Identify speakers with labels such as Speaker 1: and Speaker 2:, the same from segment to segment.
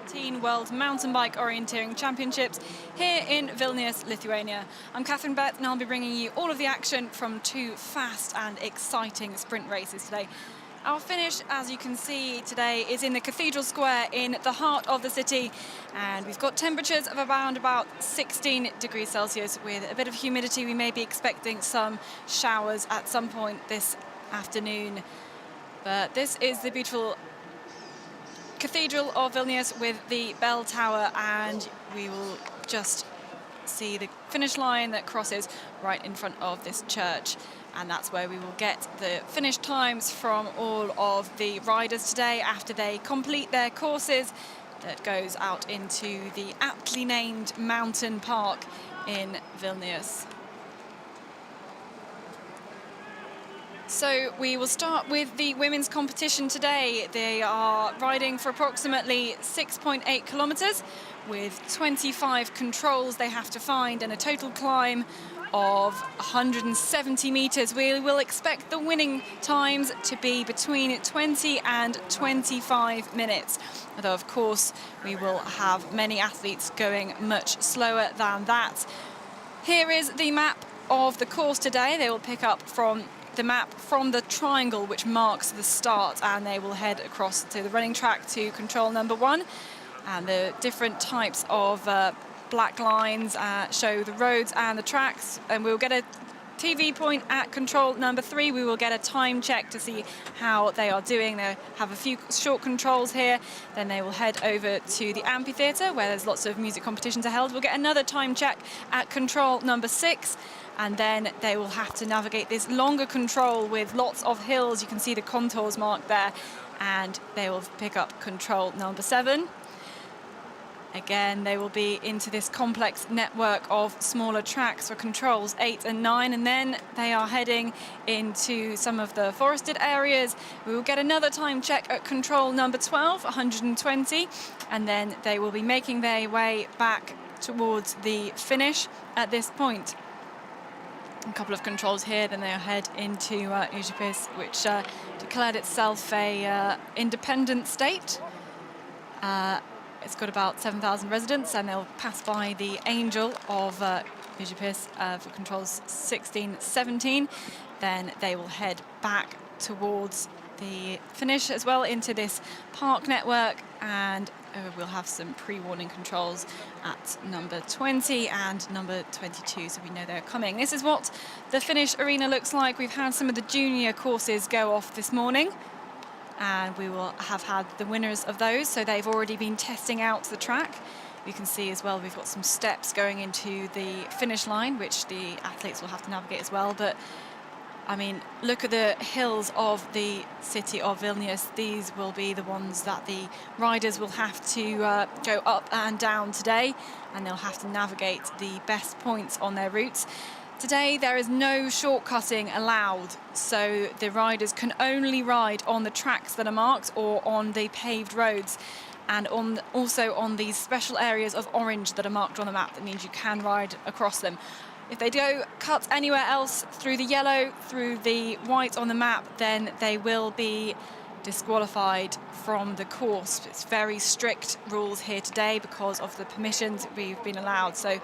Speaker 1: 2017 World Mountain Bike Orienteering Championships here in Vilnius, Lithuania. I'm Catherine Bett and I'll be bringing you all of the action from two fast and exciting sprint races today. Our finish, as you can see today, is in the Cathedral Square in the heart of the city, and we've got temperatures of around about 16 degrees Celsius with a bit of humidity. We may be expecting some showers at some point this afternoon, but this is the beautiful Cathedral of Vilnius with the bell tower, and we will just see the finish line that crosses right in front of this church, and that's where we will get the finish times from all of the riders today after they complete their courses that goes out into the aptly named mountain park in Vilnius. So we will start with the women's competition today. They are riding for approximately 6.8 kilometers with 25 controls they have to find and a total climb of 170 meters. We will expect the winning times to be between 20 and 25 minutes. Although of course we will have many athletes going much slower than that. Here is the map of the course today. They will pick up from the map from the triangle which marks the start, and they will head across to the running track to control number 1, and the different types of black lines show the roads and the tracks, and we'll get a TV point at control number 3. We will get a time check to see how they are doing. They have a few short controls here, then they will head over to the amphitheatre where there's lots of music competitions are held. We'll get another time check at control number 6, and then they will have to navigate this longer control with lots of hills. You can see the contours marked there, and they will pick up control number 7. Again, they will be into this complex network of smaller tracks for controls 8 and 9, and then they are heading into some of the forested areas. We will get another time check at control number 12, 120, and then they will be making their way back towards the finish at this point. A couple of controls here, then they'll head into Ujipis, which declared itself a independent state. It's got about 7,000 residents, and they'll pass by the Angel of Ujipis for controls 16, 17. Then they will head back towards the finish as well into this park network, and we'll have some pre-warning controls at number 20 and number 22, so we know they're coming. This is what the finish arena looks like. We've had some of the junior courses go off this morning, and we will have had the winners of those, so they've already been testing out the track. You can see as well we've got some steps going into the finish line, which the athletes will have to navigate as well. But I mean, look at the hills of the city of Vilnius. These will be the ones that the riders will have to go up and down today, and they'll have to navigate the best points on their routes. Today there is no shortcutting allowed, so the riders can only ride on the tracks that are marked or on the paved roads, and also on these special areas of orange that are marked on the map. That means you can ride across them. If they go cut anywhere else through the yellow, through the white on the map, then they will be disqualified from the course. It's very strict rules here today because of the permissions we've been allowed. So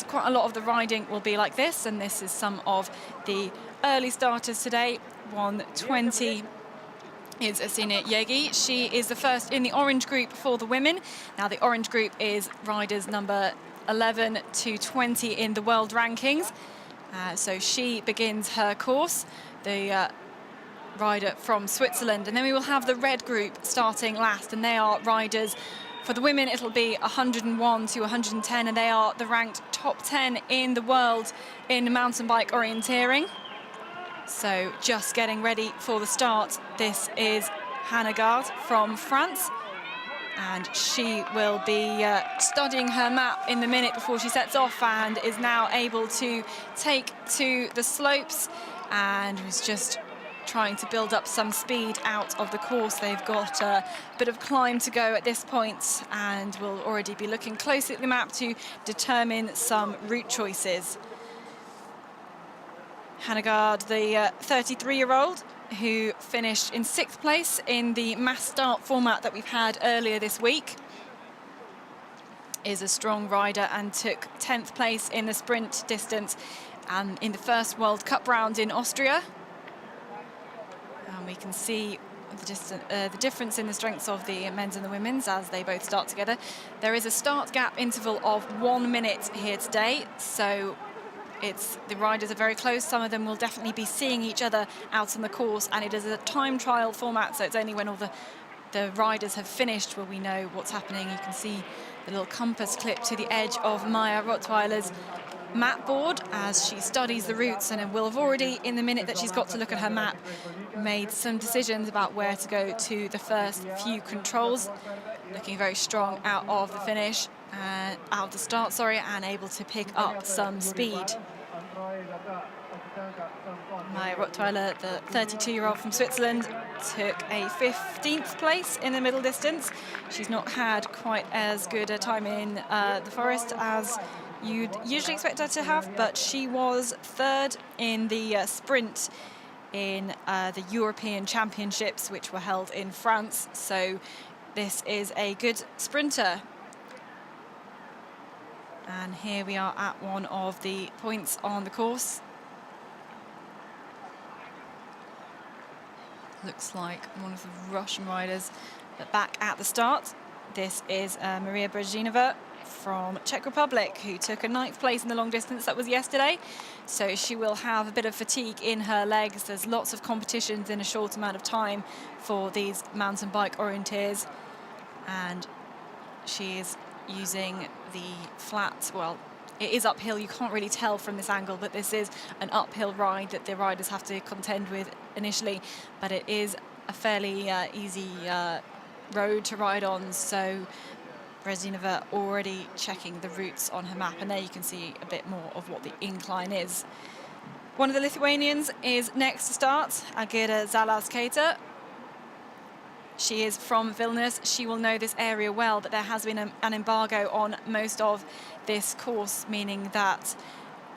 Speaker 1: quite a lot of the riding will be like this, and this is some of the early starters today. 120 is Asina Yegi. She is the first in the orange group for the women. Now the orange group is riders number 11 to 20 in the world rankings. So she begins her course, the rider from Switzerland. And then we will have the red group starting last, and they are riders. For the women, it'll be 101 to 110, and they are the ranked top 10 in the world in mountain bike orienteering. So just getting ready for the start. This is Hanegard from France, and she will be studying her map in the minute before she sets off, and is now able to take to the slopes, and was just trying to build up some speed out of the course. They've got a bit of climb to go at this point, and will already be looking closely at the map to determine some route choices. Hanegard, the 33-year-old, who finished in 6th place in the mass start format that we've had earlier this week. is a strong rider and took 10th place in the sprint distance and in the first World Cup round in Austria. And we can see the difference in the strengths of the men's and the women's as they both start together. There is a start gap interval of 1 minute here today, so the riders are very close. Some of them will definitely be seeing each other out on the course, and it is a time trial format, so it's only when all the riders have finished will we know what's happening. You can see the little compass clip to the edge of Maya Rottweiler's map board as she studies the routes, and will have already, in the minute that she's got to look at her map, made some decisions about where to go to the first few controls. Looking very strong out of the finish, out of the start, sorry, and able to pick up some speed. Maya Rottweiler, the 32-year-old from Switzerland, took a 15th place in the middle distance. She's not had quite as good a time in the forest as you'd usually expect her to have, but she was third in the sprint in the European Championships, which were held in France. So this is a good sprinter. And here we are at one of the points on the course. Looks like one of the Russian riders, but back at the start. This is Maria Virgine from Czech Republic, who took a 9th place in the long distance. That was yesterday. So she will have a bit of fatigue in her legs. There's lots of competitions in a short amount of time for these mountain bike orienteers. And she is using the flat, well, it is uphill. You can't really tell from this angle, but this is an uphill ride that the riders have to contend with initially. But it is a fairly easy road to ride on. So Brezhinova already checking the routes on her map, and there you can see a bit more of what the incline is. One of the Lithuanians is next to start, Agirda Zalaskaita. She is from Vilnius. She will know this area well, but there has been an embargo on most of this course, meaning that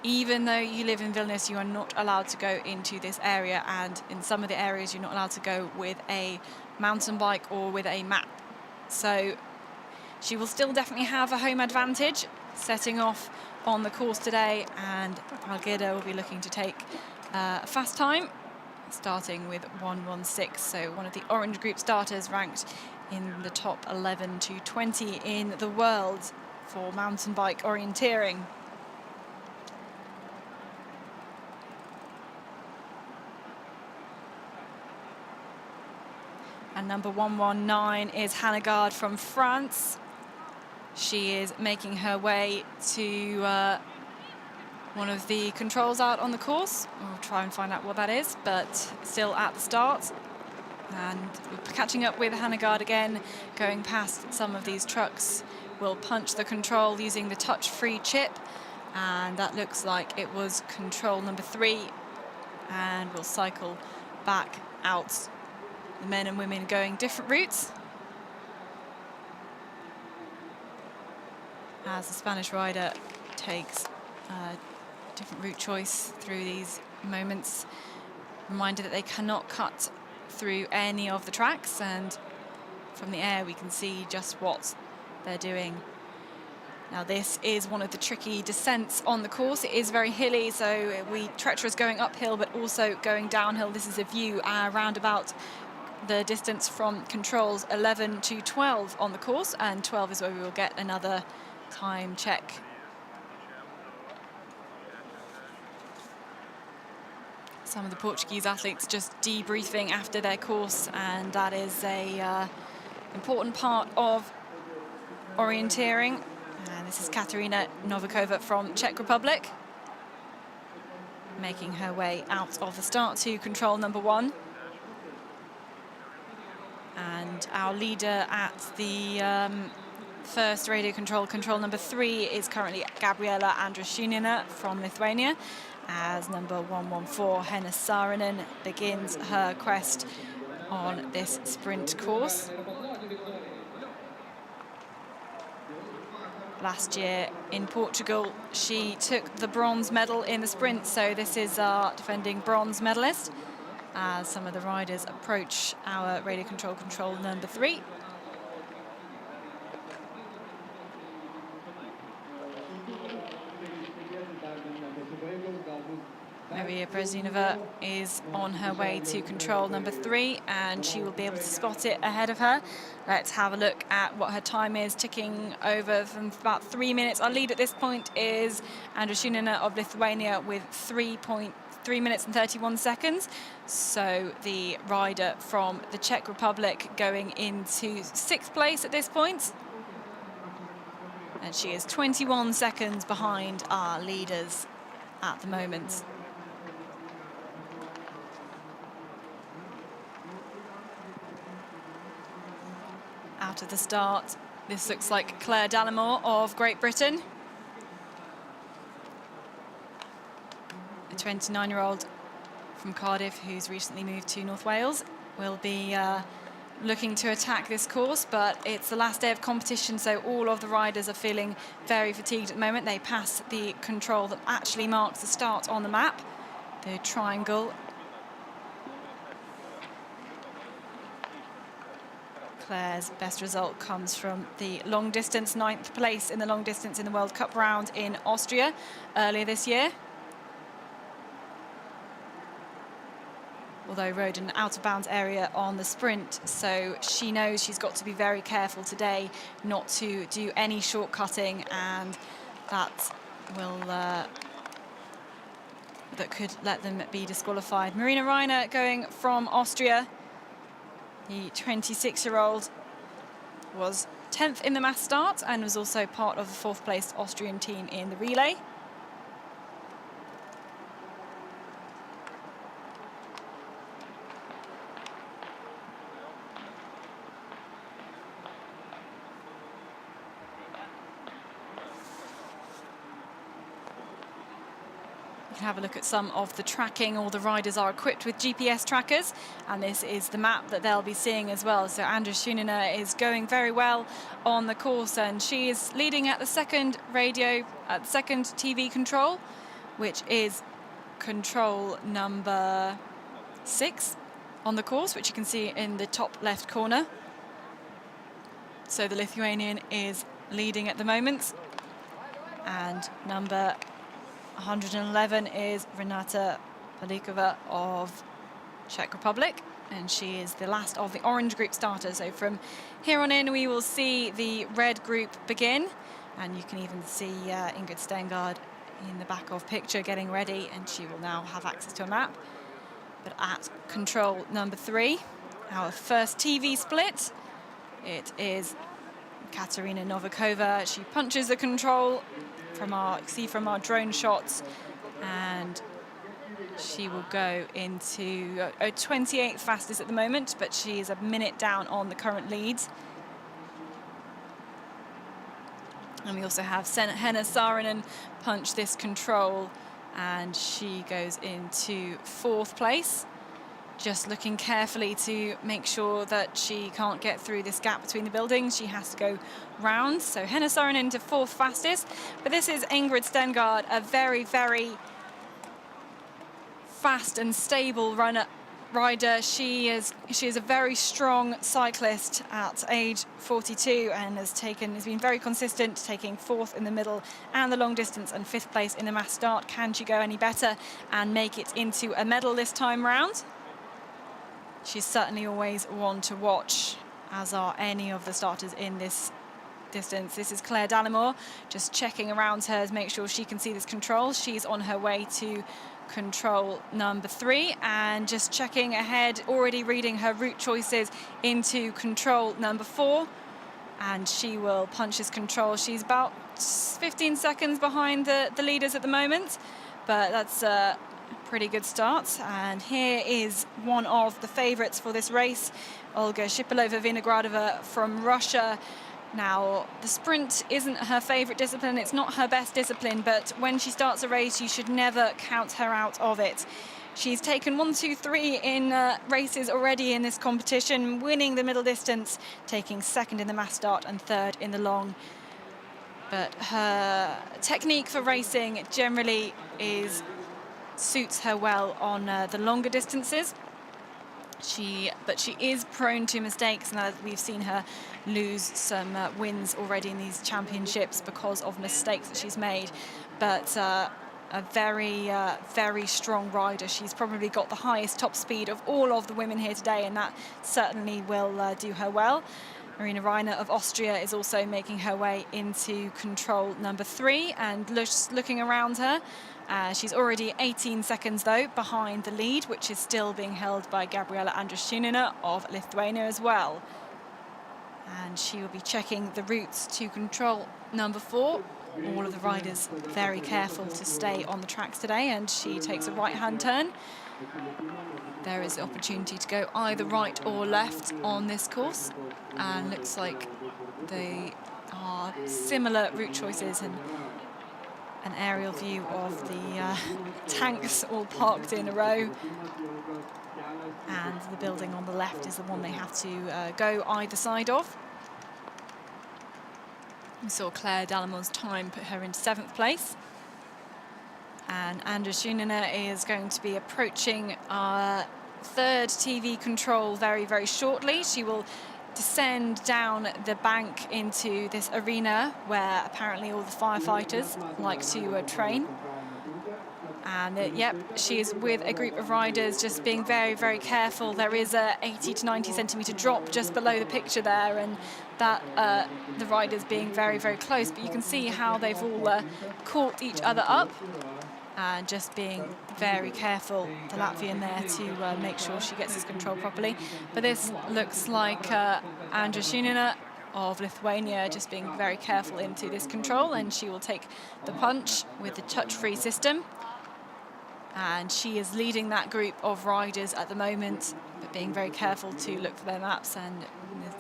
Speaker 1: even though you live in Vilnius, you are not allowed to go into this area, and in some of the areas you're not allowed to go with a mountain bike or with a map. So she will still definitely have a home advantage setting off on the course today, and Agirda will be looking to take a fast time, starting with 1:16. So one of the orange group starters, ranked in the top 11 to 20 in the world for mountain bike orienteering. And number 119 is Hanegard from France. She is making her way to one of the controls out on the course. We'll try and find out what that is, but still at the start. And we're catching up with Hanegard again, going past some of these trucks. We'll punch the control using the touch-free chip, and that looks like it was control number 3. And we'll cycle back out. The men and women going different routes, as the Spanish rider takes a different route choice through these moments. Reminder that they cannot cut through any of the tracks, and from the air we can see just what they're doing. Now this is one of the tricky descents on the course. It is very hilly, so treacherous going uphill but also going downhill. This is a view around about the distance from controls 11 to 12 on the course, and 12 is where we will get another time check. Some of the Portuguese athletes just debriefing after their course, and that is a important part of orienteering. And this is Katerina Novikova from Czech Republic, making her way out of the start to control number 1. And our leader at the first radio control number 3 is currently Gabriela Andrashunina from Lithuania, as number 114 Henna Saarinen begins her quest on this sprint course. Last year in Portugal, she took the bronze medal in the sprint, so this is our defending bronze medalist. As some of the riders approach our radio control number 3. Maria Brezhinova is on her way to control number 3, and she will be able to spot it ahead of her. Let's have a look at what her time is, ticking over from about 3 minutes. Our lead at this point is Andrushina of Lithuania with 3 minutes and 31 seconds. So the rider from the Czech Republic going into 6th place at this point. And she is 21 seconds behind our leaders at the moment. Out of the start, this looks like Claire Dallimore of Great Britain. A 29-year-old from Cardiff who's recently moved to North Wales will be looking to attack this course, but it's the last day of competition, so all of the riders are feeling very fatigued at the moment. They pass the control that actually marks the start on the map, the triangle. Claire's best result comes from the long distance, 9th place in the long distance in the World Cup round in Austria earlier this year. Although rode an out-of-bounds area on the sprint, so she knows she's got to be very careful today not to do any shortcutting, and that will that could let them be disqualified. Marina Reiner going from Austria. The 26-year-old was 10th in the mass start and was also part of the 4th place Austrian team in the relay. Have a look at some of the tracking. All the riders are equipped with GPS trackers, and this is the map that they'll be seeing as well. So Andrushina is going very well on the course, and she is leading at the second TV control, which is control number 6 on the course, which you can see in the top left corner. So the Lithuanian is leading at the moment, and number 111 is Renata Palikova of Czech Republic, and she is the last of the orange group starters. So from here on in, we will see the red group begin, and you can even see Ingrid Stangard in the back of picture getting ready, and she will now have access to a map. But at control number 3, our first TV split, it is Katerina Novikova. She punches the control from our drone shots, and she will go into 28th fastest at the moment, but she is a minute down on the current leads. And we also have Henna Saarinen punch this control, and she goes into 4th place, just looking carefully to make sure that she can't get through this gap between the buildings. She has to go round. So Henna Saarinen to 4th fastest. But this is Ingrid Stangard, a very, very fast and stable rider. She is a very strong cyclist at age 42, and has been very consistent, taking 4th in the middle and the long distance and 5th place in the mass start. Can she go any better and make it into a medal this time round? She's certainly always one to watch, as are any of the starters in this distance. This is Claire Dallimore, just checking around her to make sure she can see this control. She's on her way to control number 3, and just checking ahead, already reading her route choices into control number 4, and she will punch this control. She's about 15 seconds behind the leaders at the moment, but that's pretty good start. And here is one of the favorites for this race, Olga Shipilova-Vinogradova from Russia. Now, the sprint isn't her favorite discipline, it's not her best discipline, but when she starts a race, you should never count her out of it. She's taken 1, 2, 3 in races already in this competition, winning the middle distance, taking 2nd in the mass start and 3rd in the long. But her technique for racing generally suits her well on the longer distances. But she is prone to mistakes, and we've seen her lose some wins already in these championships because of mistakes that she's made. But a very strong rider. She's probably got the highest top speed of all of the women here today, and that certainly will do her well. Marina Reiner of Austria is also making her way into control number 3 and looking around her. She's already 18 seconds, though, behind the lead, which is still being held by Gabriela Andriushina of Lithuania as well. And she will be checking the routes to control number 4. All of the riders very careful to stay on the tracks today, and she takes a right-hand turn. There is the opportunity to go either right or left on this course, and looks like they are similar route choices, and an aerial view of the tanks all parked in a row. And the building on the left is the one they have to go either side of. We saw Claire Dalamon's time put her into 7th place. And Andriushina is going to be approaching our 3rd TV control very shortly. She will descend down the bank into this arena where apparently all the firefighters like to train. And yep, she is with a group of riders just being very careful. There is a 80 to 90 centimetre drop just below the picture there, and that the riders being very close, but you can see how they've all caught each other up and just being very careful, the Latvian there, to make sure she gets this control properly. But this looks like Andriushina of Lithuania just being very careful into this control, and she will take the punch with the touch-free system. And she is leading that group of riders at the moment, but being very careful to look for their maps, and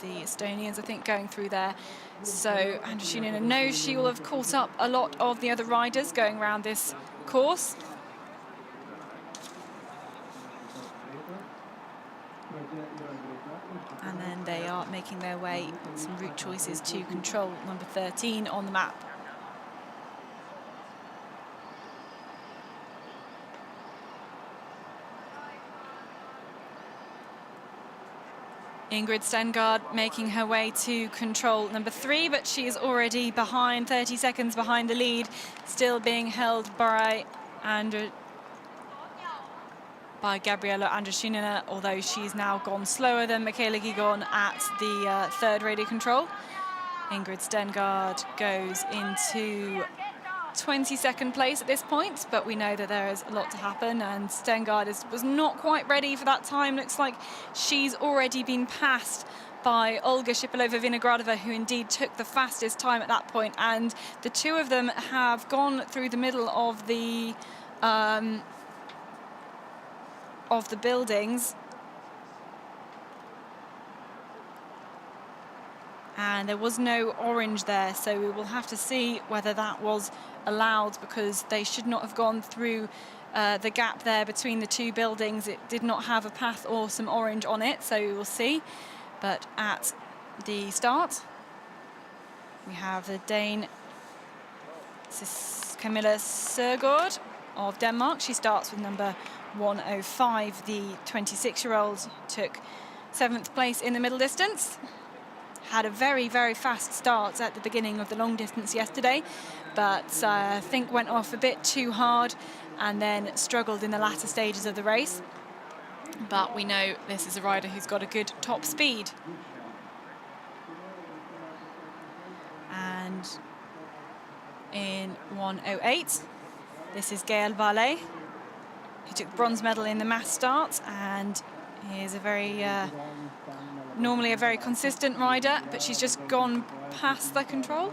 Speaker 1: the Estonians, I think, going through there. So Andriushina knows she will have caught up a lot of the other riders going around this course. And then they are making their way, some route choices to control number 13 on the map. Ingrid Stangard making her way to control number 3, but she is already behind, 30 seconds behind the lead, still being held by Gabriela Andriushina, although she's now gone slower than Michaela Gigon at the 3rd radio control. Ingrid Stangard goes into 22nd place at this point, but we know that there is a lot to happen, and Stangard was not quite ready for that time. Looks like she's already been passed by Olga Shipilova-Vinogradova, who indeed took the fastest time at that point, and the two of them have gone through the middle of the buildings. And there was no orange there, so we will have to see whether that was allowed, because they should not have gone through the gap there between the two buildings. It did not have a path or some orange on it, so we will see. But at the start, we have the Dane Camilla Søgaard of Denmark. She starts with number 105. The 26-year-old took 7th place in the middle distance. Had a very fast start at the beginning of the long distance yesterday, but I think went off a bit too hard and then struggled in the latter stages of the race. But we know this is a rider who's got a good top speed. And in 1:08, this is Gael Valle, who took bronze medal in the mass start, and he is a very normally a very consistent rider, but she's just gone past the control.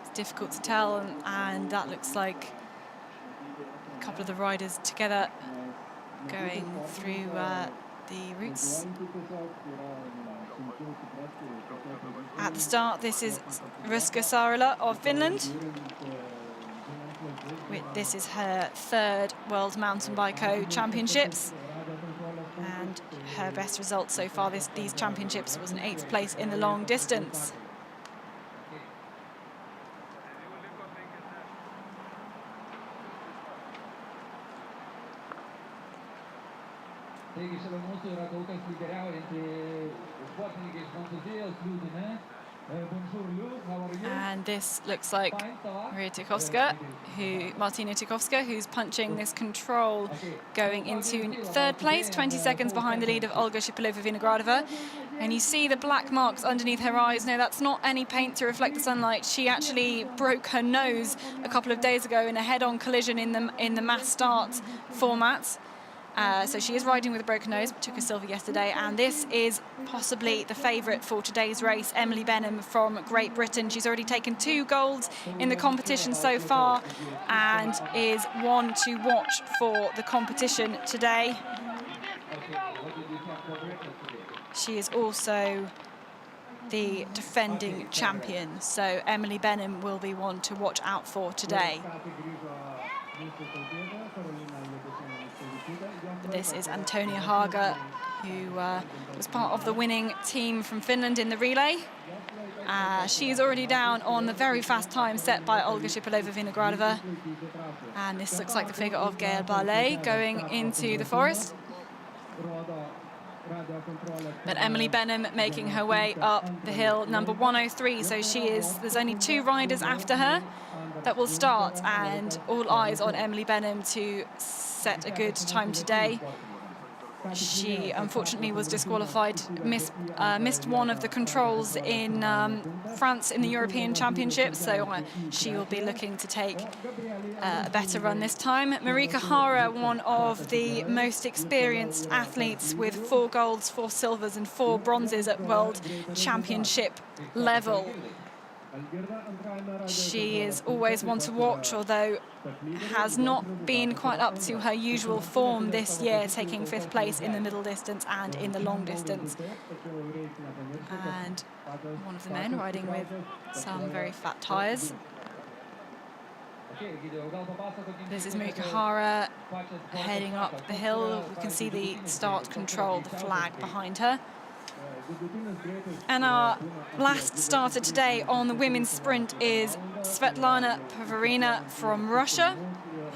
Speaker 1: It's difficult to tell, and that looks like a couple of the riders together going through the routes. At the start, this is Ruska Saarela of Finland. This is her 3rd World Mountain Bike Championships. And her best result so far these championships was an 8th place in the long distance. And this looks like Martina Tikovska, who's punching this control going into third place, 20 seconds behind the lead of Olga Shipilova-Vinogradova. And you see the black marks underneath her eyes. No, that's not any paint to reflect the sunlight. She actually broke her nose a couple of days ago in a head-on collision in the mass start format. So she is riding with a broken nose, took a silver yesterday, and this is possibly the favourite for today's race, Emily Benham from Great Britain. She's already taken 2 golds in the competition so far and is one to watch for the competition today. She is also the defending champion, so Emily Benham will be one to watch out for today. But this is Antonia Haga, who was part of the winning team from Finland in the relay. She is already down on the very fast time set by Olga Shipilova-Vinogradova. And this looks like the figure of Gaëlle Barlet going into the forest. But Emily Benham making her way up the hill, number 103. So there's only 2 riders after her that will start, and all eyes on Emily Benham to set a good time today. She unfortunately was disqualified, missed one of the controls in France in the European Championships, so she will be looking to take a better run this time. Marie Kihara, one of the most experienced athletes with 4 golds, 4 silvers and 4 bronzes at World Championship level. She is always one to watch, although has not been quite up to her usual form this year, taking 5th place in the middle distance and in the long distance. And one of the men riding with some very fat tyres. This is Marie Kihara heading up the hill. We can see the start control, the flag behind her. And our last starter today on the women's sprint is Svetlana Povery from Russia,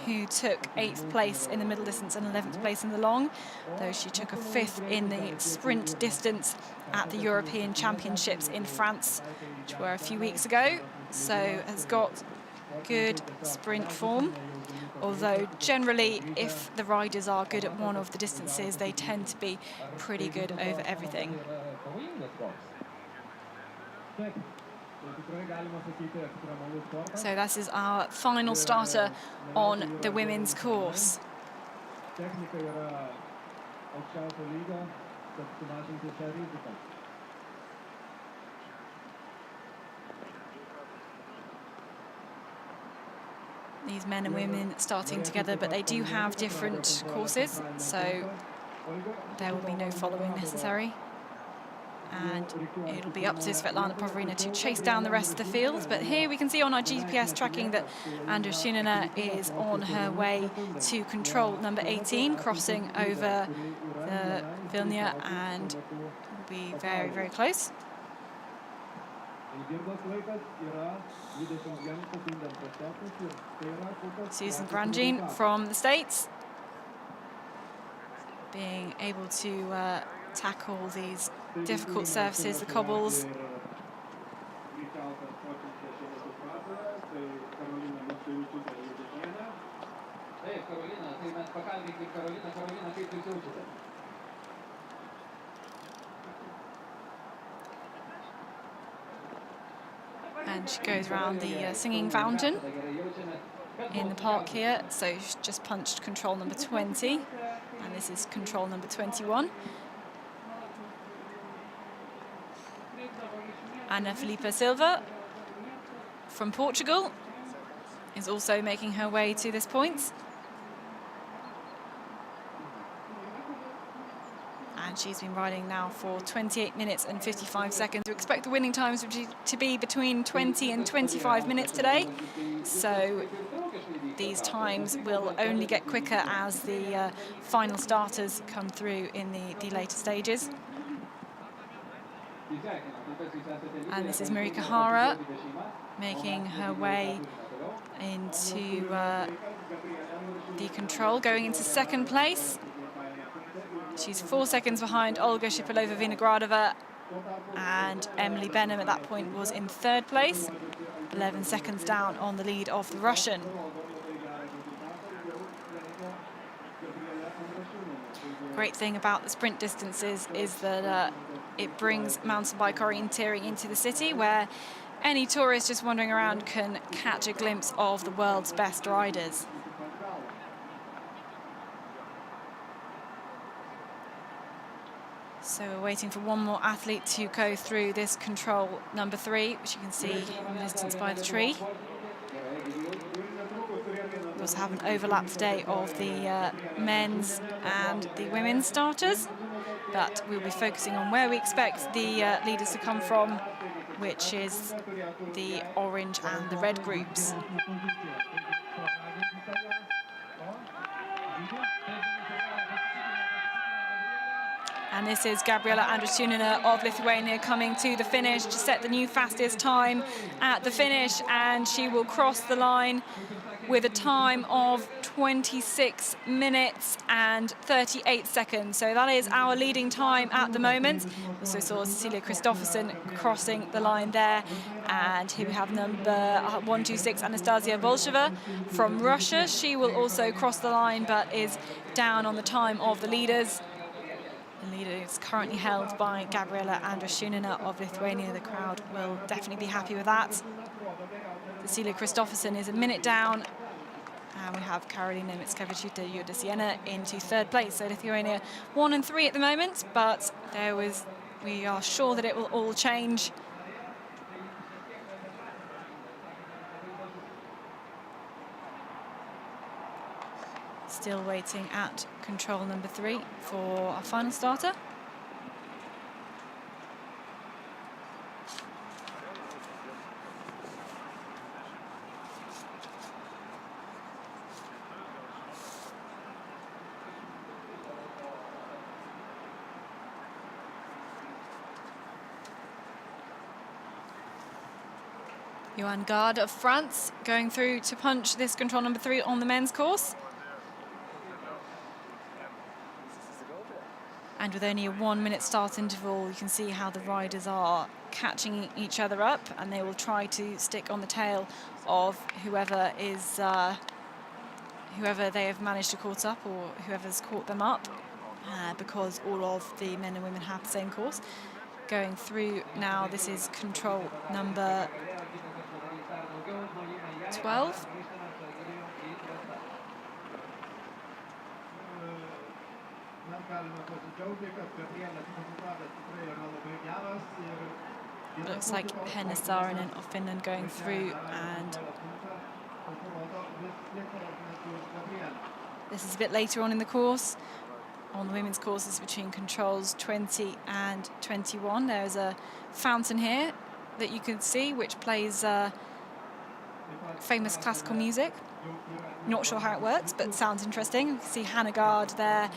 Speaker 1: who took 8th place in the middle distance and 11th place in the long, though she took a 5th in the sprint distance at the European Championships in France, which were a few weeks ago. So has got good sprint form. Although generally, if the riders are good at one of the distances, they tend to be pretty good over everything. So this is our final starter on the women's course. These men and women starting together, but they do have different courses, so there will be no following necessary. And it'll be up to Svetlana Povery to chase down the rest of the field. But here we can see on our GPS tracking that Andrushina is on her way to control number 18, crossing over the Vilnia, and will be very, very close. Susan Grandjean from the States, being able to tackle these difficult surfaces, the cobbles. And she goes around the singing fountain in the park here. So she's just punched control number 20, and this is control number 21. Ana Filipa Silva from Portugal is also making her way to this point. And she's been riding now for 28 minutes and 55 seconds. We expect the winning times to be between 20 and 25 minutes today. So these times will only get quicker as the final starters come through in the later stages. And this is Marie Kihara making her way into the control, going into second place. She's 4 seconds behind Olga Shipilova-Vinogradova, and Emily Benham at that point was in third place. 11 seconds down on the lead of the Russian. Great thing about the sprint distances is that it brings mountain bike orienteering into the city, where any tourist just wandering around can catch a glimpse of the world's best riders. So we're waiting for one more athlete to go through this control number 3, which you can see in the distance by the tree. We also have an overlap today of the men's and the women's starters, but we'll be focusing on where we expect the leaders to come from, which is the orange and the red groups. And this is Gabriela Andriushina of Lithuania coming to the finish to set the new fastest time at the finish, and she will cross the line with a time of 26 minutes and 38 seconds. So that is our leading time at the moment. Also saw Cecilia Christopherson crossing the line there. And here we have number 126, Anastasia Bolsheva from Russia. She will also cross the line, but is down on the time of the leaders. The leader is currently held by Gabriela Andriushina of Lithuania. The crowd will definitely be happy with that. Cecilia Christopherson is a minute down. And we have Karolina Mickiewicz-Judasiena into 3rd place. So Lithuania 1 and 3 at the moment, but we are sure that it will all change. Still waiting at control number 3 for our final starter. Johan Gard of France going through to punch this control number 3 on the men's course. And with only a 1-minute start interval, you can see how the riders are catching each other up, and they will try to stick on the tail of whoever they have managed to caught up, or whoever's caught them up, because all of the men and women have the same course. Going through now, this is control number 12. Looks like Henna Saarinen of Finland going through, and this is a bit later on in the course. On the women's courses between controls 20 and 21, there's a fountain here that you can see which plays famous classical music. Not sure how it works, but sounds interesting. You can see Hannah Gard there,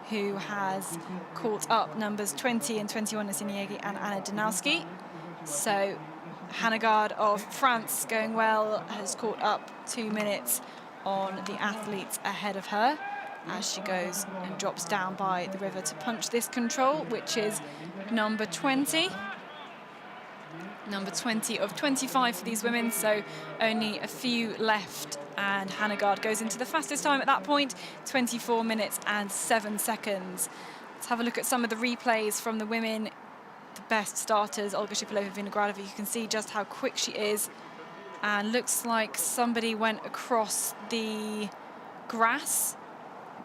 Speaker 1: who has caught up numbers 20 and 21, Nasiniegi and Anna Danowski. So Hannah Gard of France going well, has caught up 2 minutes on the athletes ahead of her as she goes and drops down by the river to punch this control, which is number 20. Number 20 of 25 for these women, so only a few left. And Hannah Gard goes into the fastest time at that point, 24 minutes and 7 seconds. Let's have a look at some of the replays from the women. The best starters, Olga Shipilova, Vinogradova. You can see just how quick she is. And looks like somebody went across the grass,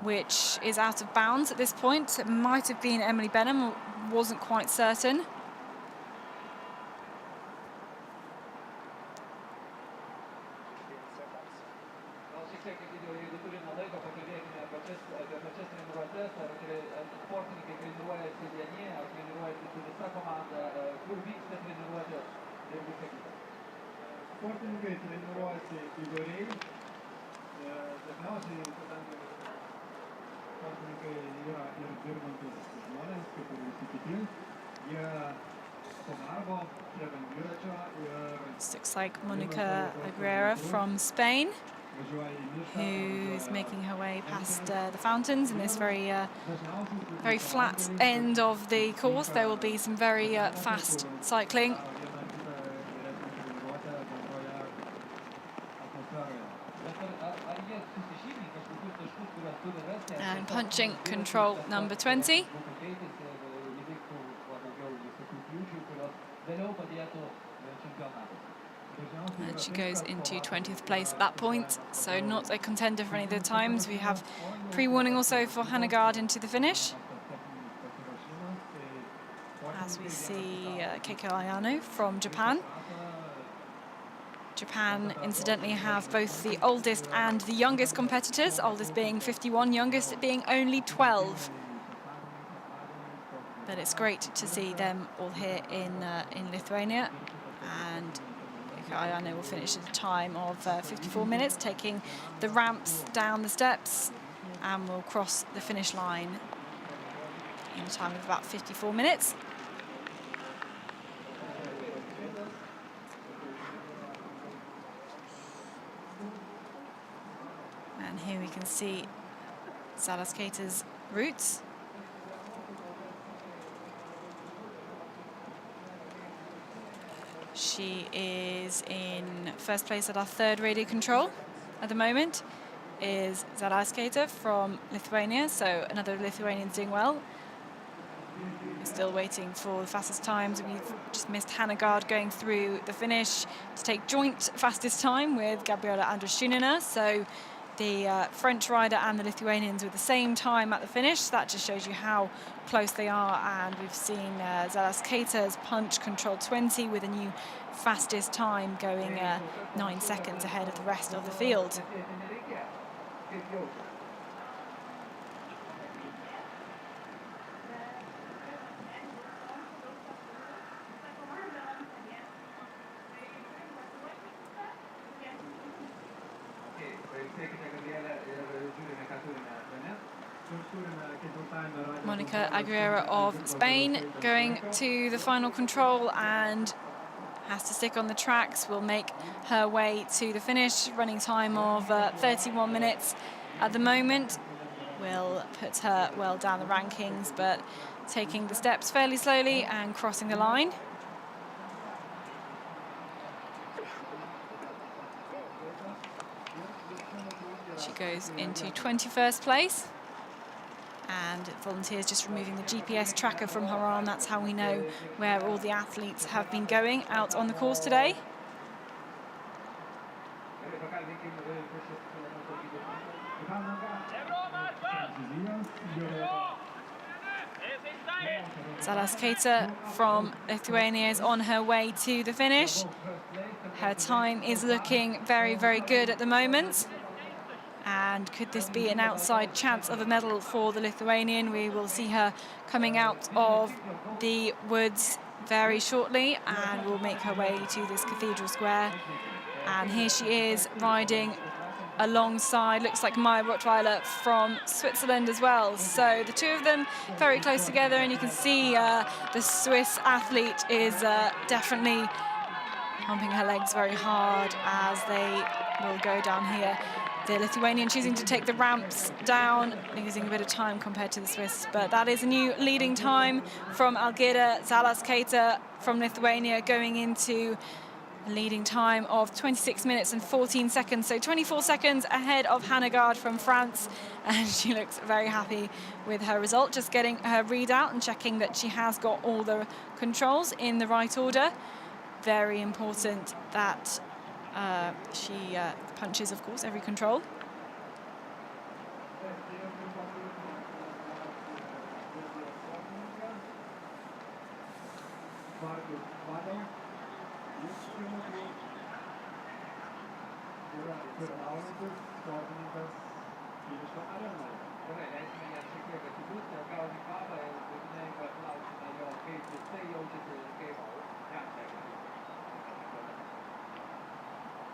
Speaker 1: which is out of bounds at this point. It might have been Emily Benham, wasn't quite certain. Looks like Monica Aguilera from Spain, who's making her way past the fountains in this very flat end of the course. There will be some very fast cycling. And punching control number 20. And she goes into 20th place at that point, so not a contender for any of the times. We have pre-warning also for Hanegard into the finish. As we see Keiko Ayano from Japan. Japan, incidentally, have both the oldest and the youngest competitors, oldest being 51, youngest being only 12. But it's great to see them all here in Lithuania. And Ayano will finish at a time of 54 minutes, taking the ramps down the steps, and will cross the finish line in a time of about 54 minutes. And here we can see Zalaskater's routes. She is in first place at our third radio control at the moment, is Zalaskater from Lithuania, so another Lithuanian doing well. We're still waiting for the fastest times. We've just missed Hanegard going through the finish to take joint fastest time with Gabriela Andrushunina, so the French rider and the Lithuanians with the same time at the finish. That just shows you how close they are, and we've seen Zalaskater's punch control 20 with a new fastest time going 9 seconds ahead of the rest of the field. Monica Aguilera of Spain going to the final control and has to stick on the tracks, will make her way to the finish. Running time of 31 minutes at the moment will put her well down the rankings, but taking the steps fairly slowly and crossing the line. She goes into 21st place. And volunteers just removing the GPS tracker from her arm. That's how we know where all the athletes have been going out on the course today. Zalaskater from Lithuania is on her way to the finish. Her time is looking very, very good at the moment. And could this be an outside chance of a medal for the Lithuanian? We will see her coming out of the woods very shortly and will make her way to this Cathedral Square. And here she is riding alongside, looks like Maya Rottweiler from Switzerland as well. So the two of them very close together, and you can see the Swiss athlete is definitely pumping her legs very hard as they will go down here. The Lithuanian choosing to take the ramps down, losing a bit of time compared to the Swiss, but that is a new leading time from Algirda Zalaskater from Lithuania, going into a leading time of 26 minutes and 14 seconds, so 24 seconds ahead of Hanegard from France, and she looks very happy with her result, just getting her readout and checking that she has got all the controls in the right order. Very important that she punches, of course, every control.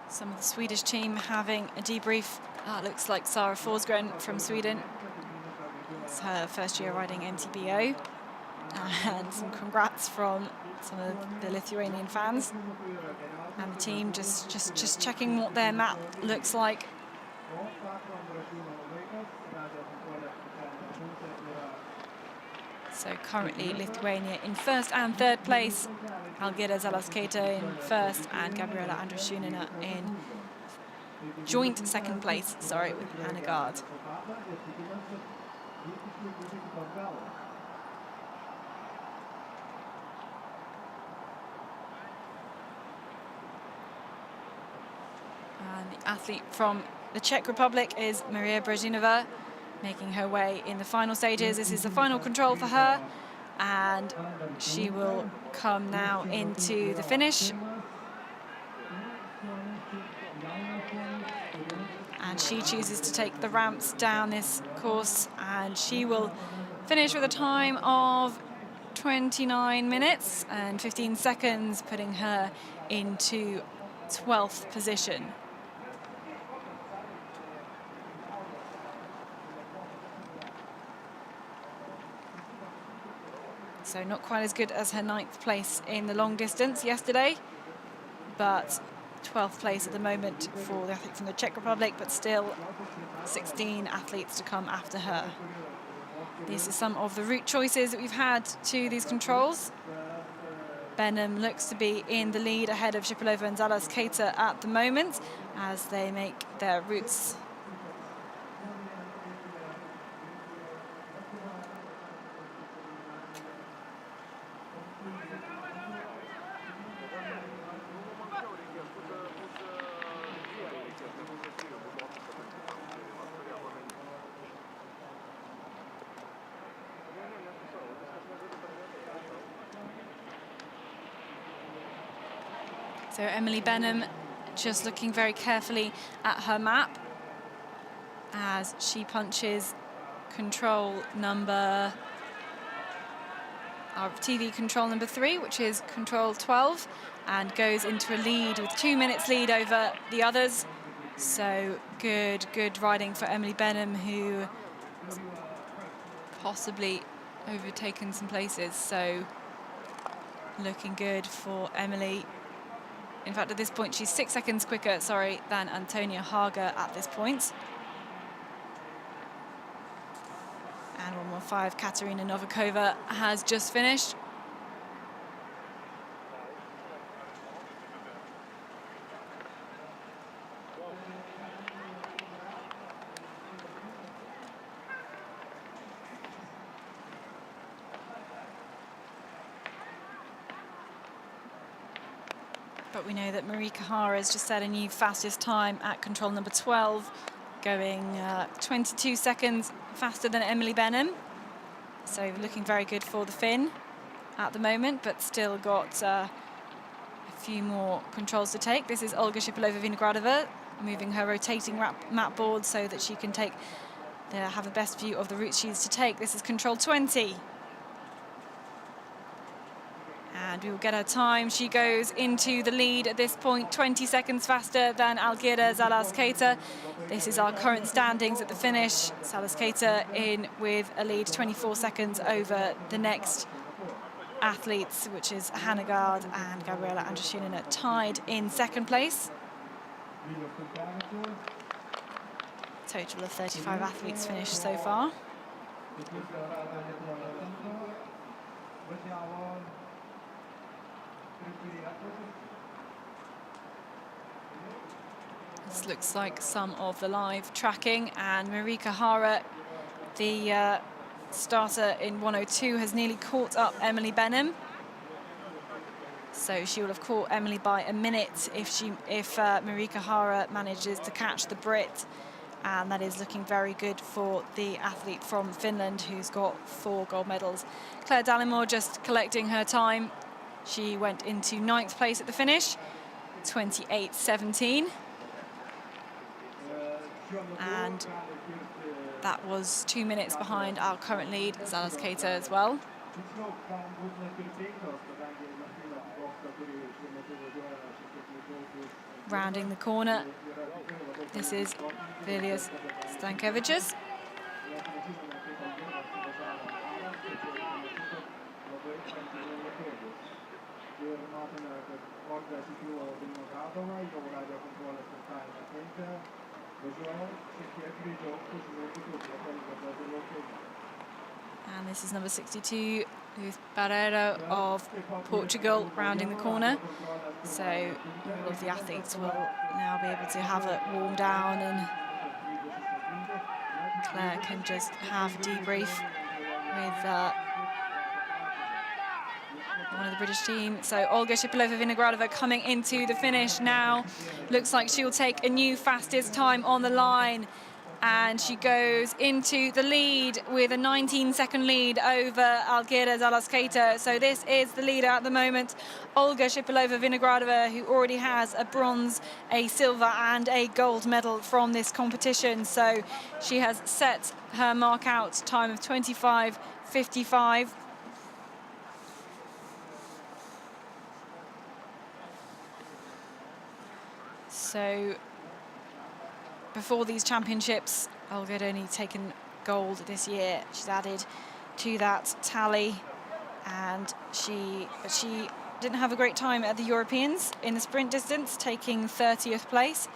Speaker 1: Some of the Swedish team having a debrief. It looks like Sara Forsgren from Sweden. It's her first year riding Mtbo. And some congrats from some of the Lithuanian fans. And the team just checking what their map looks like. So currently Lithuania in first and third place. Algirda Zalaskater in first and Gabriela Andrushunina in joint second place, sorry, with Stangard. And the athlete from the Czech Republic is Maria Virgine, making her way in the final stages. This is the final control for her, and she will come now into the finish. And she chooses to take the ramps down this course, and she will finish with a time of 29 minutes and 15 seconds, putting her into 12th position. So not quite as good as her 9th place in the long distance yesterday, but 12th place at the moment for the athlete from the Czech Republic, but still 16 athletes to come after her. These are some of the route choices that we've had to these controls. Benin looks to be in the lead ahead of Shipilova and Zalaskaita at the moment as they make their routes. So Emily Benin just looking very carefully at her map as she punches control number, our TV control number 3, which is control 12, and goes into a lead with 2 minutes lead over the others. So good riding for Emily Benin, who possibly overtaken some places. So looking good for Emily. In fact, at this point, she's 6 seconds quicker, than Antonia Hager at this point. And 1:15, Katerina Novikova has just finished. But we know that Marie Kihara has just set a new fastest time at control number 12, going 22 seconds faster than Emily Benin. So looking very good for the Finn at the moment, but still got a few more controls to take. This is Olga Shipilova-Vinogradova moving her rotating map board so that she can have the best view of the route she's to take. This is control 20. And we will get her time. She goes into the lead at this point, 20 seconds faster than Algira Zalaskaita. This is our current standings at the finish. Zalaskaita in with a lead 24 seconds over the next athletes, which is Stangard and Gabriela Andrushina, tied in second place. Total of 35 athletes finished so far. This looks like some of the live tracking, and Marie Kihara, the starter in 1:02, has nearly caught up Emily Benin. So she will have caught Emily by a minute if Marie Kihara manages to catch the Brit, and that is looking very good for the athlete from Finland, who's got 4 gold medals. Claire Dallimore just collecting her time. She went into 9th place at the finish, 28:17. And that was 2 minutes behind our current lead, Zalaskaita, as well. Rounding the corner, this is Vilius Stankevichus. And this is number 62, with Barreiro of Portugal rounding the corner. So all of the athletes will now be able to have it warm down, and Claire can just have a debrief with one of the British team. So Olga Shipilova-Vinogradova coming into the finish now. Looks like she'll take a new fastest time on the line. And she goes into the lead with a 19-second lead over Algira Zalaskaita. So this is the leader at the moment, Olga Shipilova-Vinogradova, who already has a bronze, a silver and a gold medal from this competition. So she has set her mark out, time of 25:55. So before these championships, Olga had only taken gold this year. She's added to that tally, and she didn't have a great time at the Europeans in the sprint distance, taking 30th place.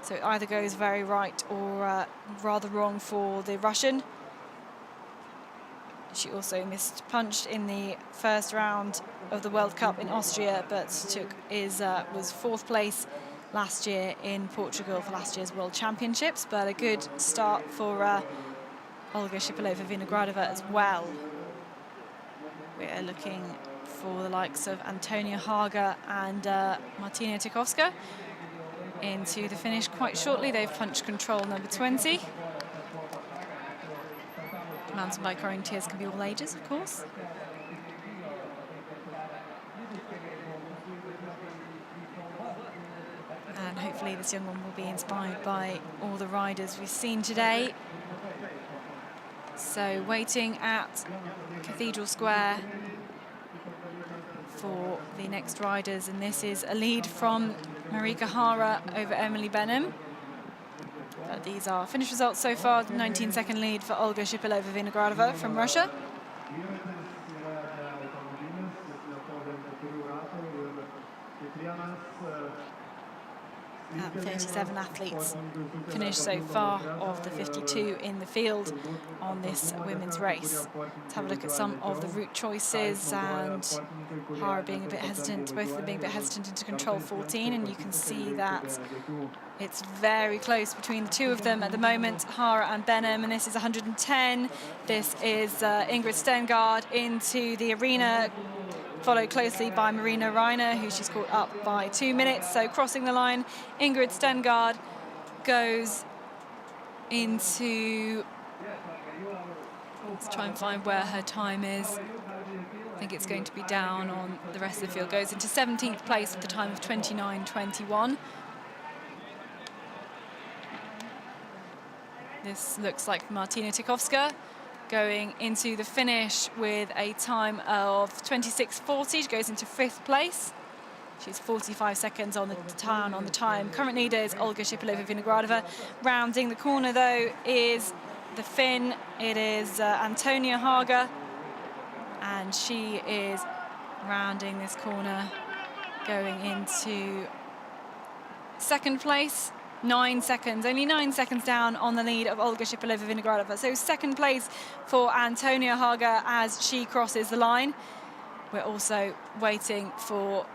Speaker 1: So it either goes very right or rather wrong for the Russian. She also missed punched in the first round of the World Cup in Austria, but was 4th place last year in Portugal for last year's World Championships. But a good start for Olga Shipilova-Vinogradova as well. We are looking for the likes of Antonia Haga and Martina Tikovska into the finish quite shortly. They've punched control number 20. Mountain bike orienteers can be all ages, of course. And hopefully this young one will be inspired by all the riders we've seen today. So waiting at Cathedral Square for the next riders, and this is a lead from Marie Kihara over Emily Benham. These are finish results so far. 19-second lead for Olga Shipilova-Vinogradova from Russia. And 37 athletes finished so far of the 52 in the field on this women's race. Let's have a look at some of the route choices, and Hara being a bit hesitant, both of them being a bit hesitant into control 14, and you can see that it's very close between the two of them at the moment, Hara and Benham, and this is 110. This is Ingrid Stangard into the arena, followed closely by Marina Reiner, who she's caught up by 2 minutes. So crossing the line, Ingrid Stangard goes into, let's try and find where her time is. I think it's going to be down on the rest of the field. Goes into 17th place with the time of 29:21. This looks like Martina Tikovska going into the finish with a time of 26:40. She goes into 5th place. She's 45 seconds on the time. Current leader is Olga Shipilova-Vinogradova. Rounding the corner, though, is the Finn. It is Antonia Haga, and she is rounding this corner, going into 2nd place. 9 seconds, only 9 seconds down on the lead of Olga Shipilova-Vinogradova. So 2nd place for Antonia Haga as she crosses the line. We're also waiting for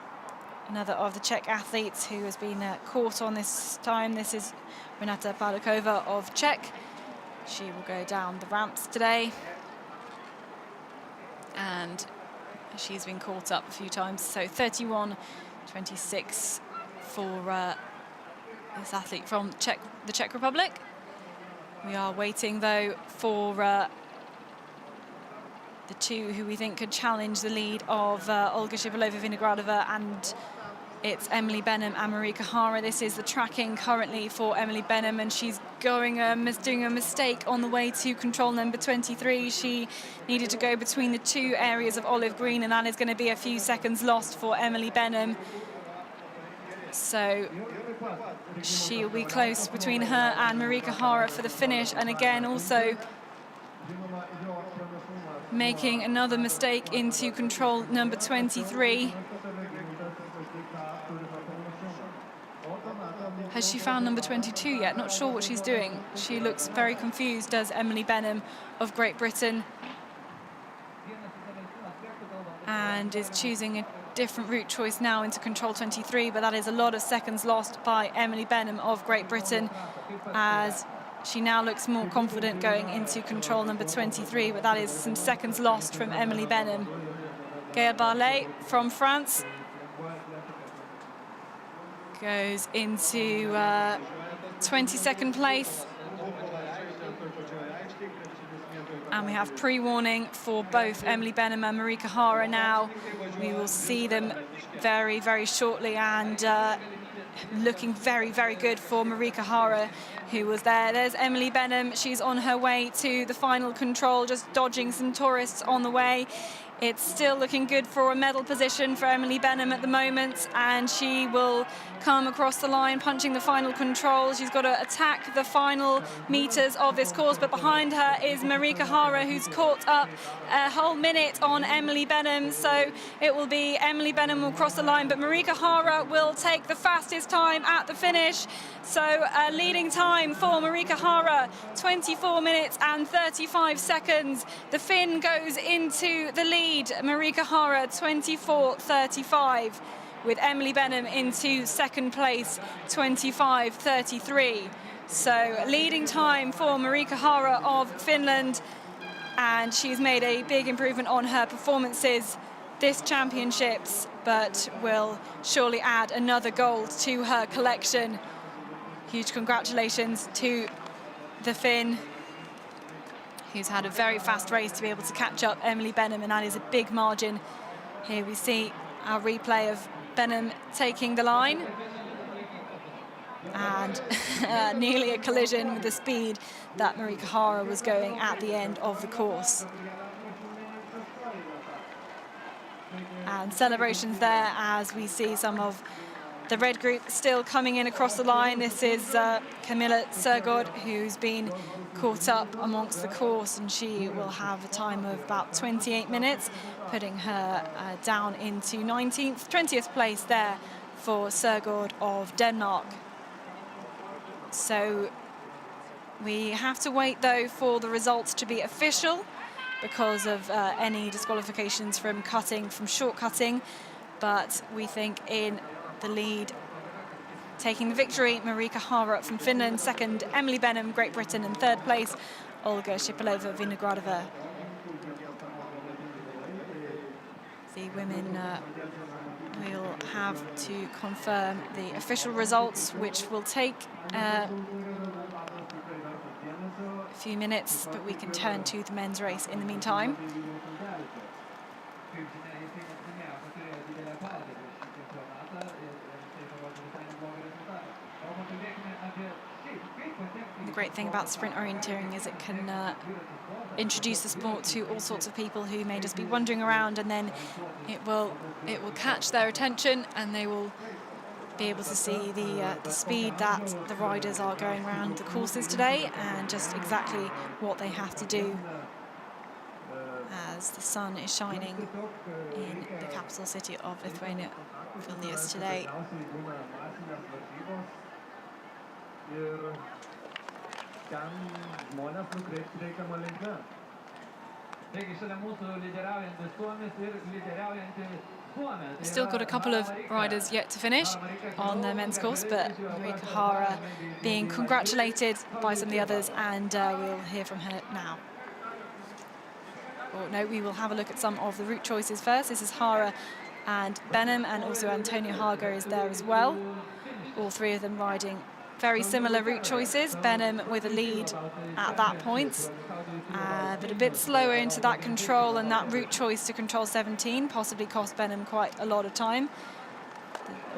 Speaker 1: another of the Czech athletes who has been caught on this time. This is Renata Pavlikova of Czech. She will go down the ramps today, and she's been caught up a few times. So 31:26 for this athlete from the Czech Republic. We are waiting, though, for the two who we think could challenge the lead of Olga Shipilova-Vinogradova, and it's Emily Benham and Marie Kihara. This is the tracking currently for Emily Benham, and she's doing a mistake on the way to control number 23. She needed to go between the two areas of olive green, and that is going to be a few seconds lost for Emily Benham. So she'll be close between her and Marie Kihara for the finish. And again, also making another mistake into control number 23. Has she found number 22 yet? Not sure what she's doing. She looks very confused, does Emily Benham of Great Britain. and is choosing a different route choice now into control 23, but that is a lot of seconds lost by Emily Benham of Great Britain, as she now looks more confident going into control number 23, but that is some seconds lost from Emily Benham. Gaël Barlet from France goes into 22nd place. And we have pre-warning for both Emily Benham and Marie Kihara now. We will see them very, very shortly, and looking very, very good for Marie Kihara, who was there. There's Emily Benham. She's on her way to the final control, just dodging some tourists on the way. It's still looking good for a medal position for Emily Benham at the moment, and she will come across the line punching the final control. She's got to attack the final meters of this course, but behind her is Marie Kihara, who's caught up a whole minute on Emily Benham. So it will be Emily Benham will cross the line, but Marie Kihara will take the fastest time at the finish. So a leading time for Marie Kihara, 24 minutes and 35 seconds. The Finn goes into the lead. Marie Kihara 24:35, with Emily Benham into second place 25:33. So leading time for Marie Kihara of Finland, and she's made a big improvement on her performances this championships, but will surely add another gold to her collection. Huge congratulations to the Finn, who's had a very fast race to be able to catch up Emily Benham, and that is a big margin. Here we see our replay of Benham taking the line, and nearly a collision with the speed that Marie Kihara was going at the end of the course. And celebrations there as we see some of the red group still coming in across the line. This is Camilla Sergod, who's been caught up amongst the course, and she will have a time of about 28 minutes, putting her down into 20th place there for Sergod of Denmark. So we have to wait, though, for the results to be official because of any disqualifications from shortcutting. But we think in the lead, taking the victory, Marie Kihara from Finland, second Emily Benham, Great Britain, and third place Olga Shipilova-Vinogradova. The women will have to confirm the official results, which will take a few minutes, but we can turn to the men's race in the meantime. The great thing about sprint orienteering is it can introduce the sport to all sorts of people who may just be wandering around, and then it will catch their attention, and they will be able to see the speed that the riders are going around the courses today, and just exactly what they have to do as the sun is shining in the capital city of Lithuania, Vilnius, today. Still got a couple of riders yet to finish on the men's course, but Marie Kihara being congratulated by some of the others, and we'll hear from her now. Or no, we will have a look at some of the route choices first. This is Hara and Benham, and also Antonio Haga is there as well. All three of them riding very similar route choices. Benham with a lead at that point, but a bit slower into that control, and that route choice to control 17 possibly cost Benham quite a lot of time.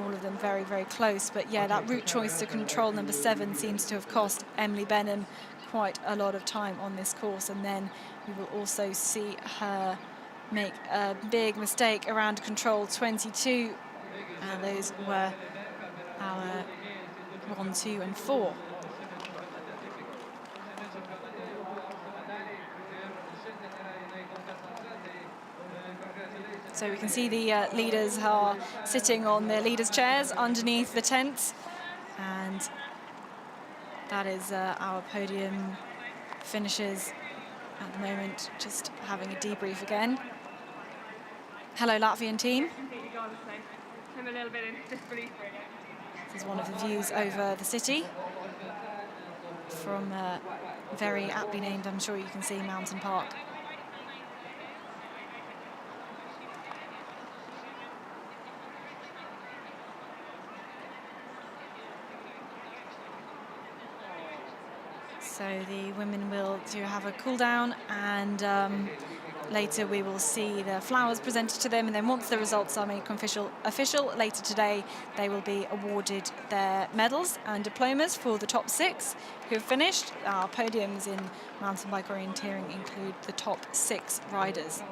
Speaker 1: All of them very, very close, but yeah, that route choice to control number 7 seems to have cost Emily Benham quite a lot of time on this course. And then we will also see her make a big mistake around control 22, and those were our 1, 2, and 4. So we can see the leaders are sitting on their leaders' chairs underneath the tent, and that is our podium finishers at the moment, just having a debrief again. Hello, Latvian team.
Speaker 2: I'm a little bit in disbelief.
Speaker 1: This is one of the views over the city from very aptly named, I'm sure you can see, Mountain Park. So the women will have a cool down, and later we will see the flowers presented to them, and then once the results are made official later today, they will be awarded their medals and diplomas for the top 6 who have finished. Our podiums in mountain bike orienteering include the top 6 riders.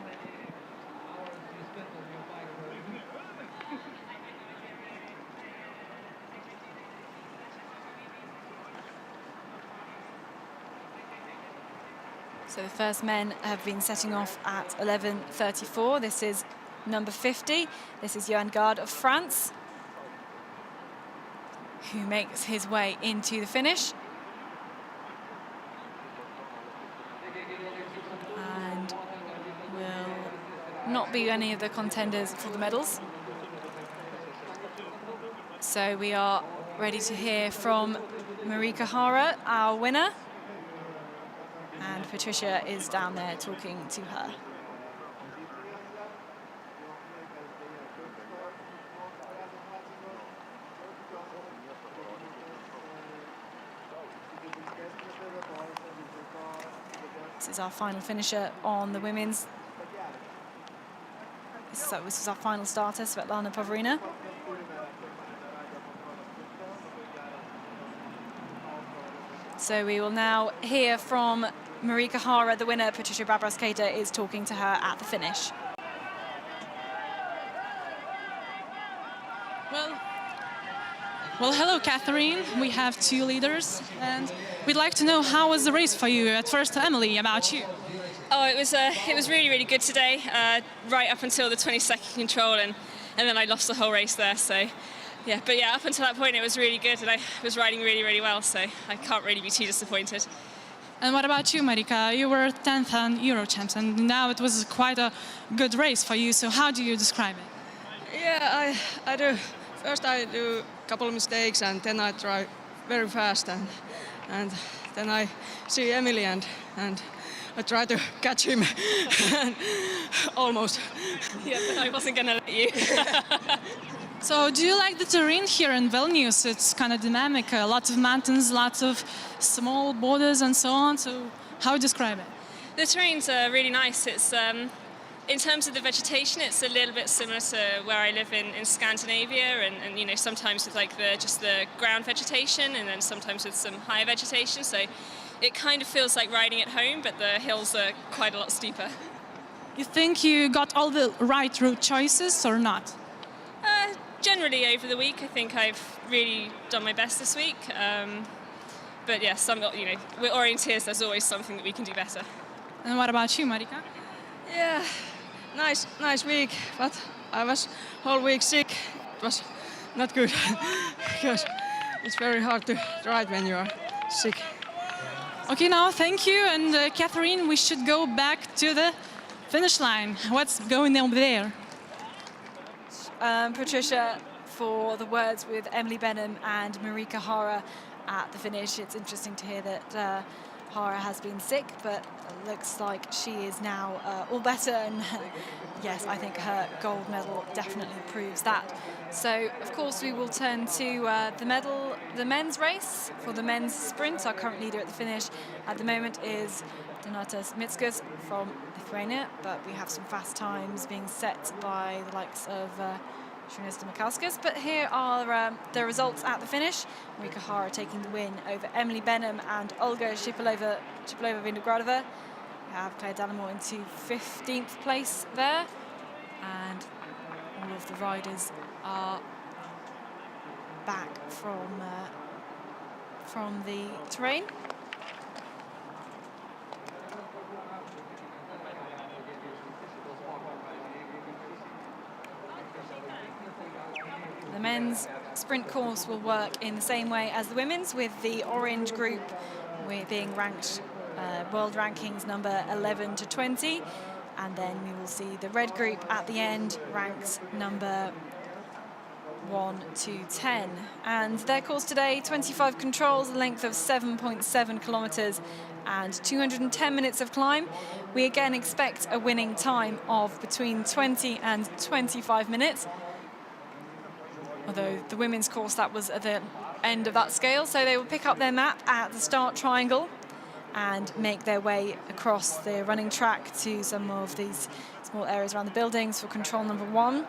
Speaker 1: So the first men have been setting off at 11:34. This is number 50. This is Johan Gard of France, who makes his way into the finish. And will not be any of the contenders for the medals. So we are ready to hear from Kihara, our winner. And Patricia is down there talking to her. This is our final finisher on the women's. This is our final starter, Svetlana Povery. So we will now hear from Kihara, the winner. Patricia Babraskater is talking to her at the finish.
Speaker 3: Well, hello, Catherine. We have 2 leaders, and we'd like to know, how was the race for you? At first, Emily, about you.
Speaker 2: Oh, it was really, really good today, right up until the 22nd control, and then I lost the whole race there. So, yeah, but yeah, up until that point, it was really good, and I was riding really, really well. So I can't really be too disappointed.
Speaker 3: And what about you, Marika? You were 10th on Euro champs, and now it was quite a good race for you. So how do you describe it?
Speaker 4: Yeah, I do. First I do a couple of mistakes, and then I try very fast, and then I see Emily and I try to catch him. Almost.
Speaker 2: Yeah, but I wasn't gonna let you.
Speaker 3: So do you like the terrain here in Vilnius? It's kind of dynamic, lots of mountains, lots of small borders and so on. So how would you describe it?
Speaker 2: The terrain's really nice. It's in terms of the vegetation, it's a little bit similar to where I live in Scandinavia, and you know, sometimes with like just the ground vegetation, and then sometimes with some higher vegetation. So it kind of feels like riding at home, but the hills are quite a lot steeper.
Speaker 3: You think you got all the right route choices or not?
Speaker 2: Generally over the week, I think I've really done my best this week. But yeah, we're orienteers, there's always something that we can do better.
Speaker 3: And what about you, Marika?
Speaker 4: Yeah, nice week, but I was whole week sick. It was not good because it's very hard to ride when you are sick.
Speaker 3: Okay, now thank you, and Catherine, we should go back to the finish line. What's going on there?
Speaker 1: Patricia, for the words with Emily Benham and Kihara at the finish. It's interesting to hear that Hara has been sick, but it looks like she is now all better, and yes, I think her gold medal definitely proves that. So, of course, we will turn to the men's race. For the men's sprint, our current leader at the finish at the moment is Donatas Mitskas from Lithuania, but we have some fast times being set by the likes of Šarūnas Makauskas. But here are the results at the finish. Kihara taking the win over Emily Benham and Olga Shipilova-Vinogradova. We have Claire Dallimore into 15th place there, and all of the riders are back from the terrain. The men's sprint course will work in the same way as the women's, with the orange group being ranked world rankings number 11 to 20, And then we will see the red group at the end, ranked number 1 to 10. And their course today, 25 controls, a length of 7.7 kilometers and 210 minutes of climb. We again expect a winning time of between 20 and 25 minutes. Although the women's course, that was at the end of that scale. So they will pick up their map at the start triangle and make their way across the running track to some of these small areas around the buildings for control number 1.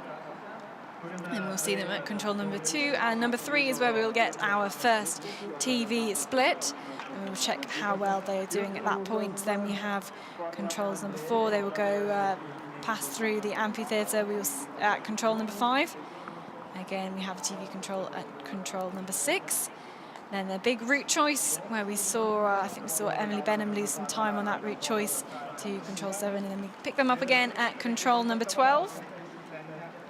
Speaker 1: And we'll see them at control number 2. And number 3 is where we will get our first TV split. And we'll check how well they are doing at that point. Then we have controls number 4. They will go pass through the amphitheatre. We will at control number 5. Again, we have a TV control at control number 6. Then the big route choice, where we saw, I think we saw Emily Benham lose some time on that route choice to control 7, and then we pick them up again at control number 12.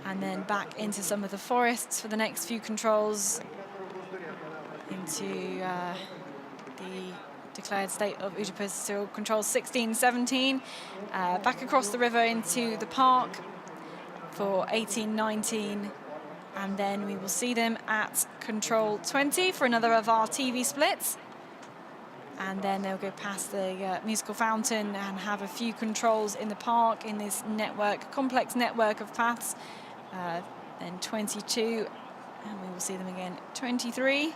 Speaker 1: And then back into some of the forests for the next few controls, into the declared state of Oedipus, so controls 16, 17, back across the river into the park for 18, 19, and then we will see them at control 20 for another of our TV splits. And then they'll go past the musical fountain and have a few controls in the park in this network, complex network of paths. Then 22, and we will see them again at 23.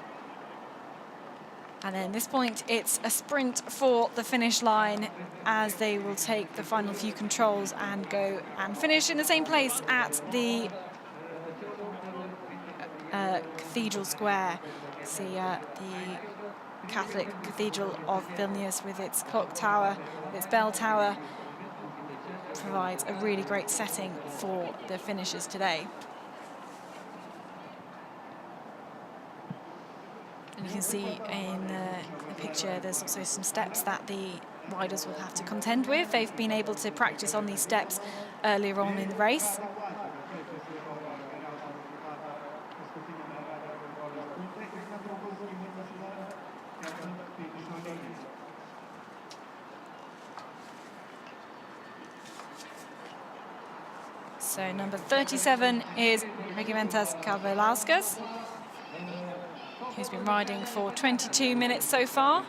Speaker 1: And then at this point, it's a sprint for the finish line as they will take the final few controls and go and finish in the same place at the Cathedral Square. See the Catholic Cathedral of Vilnius with its clock tower, with its bell tower, provides a really great setting for the finishers today. And you can see in the picture there's also some steps that the riders will have to contend with. They've been able to practice on these steps earlier on in the race. So number 37 is Regimentas Kavalauskas, who's been riding for 22 minutes so far.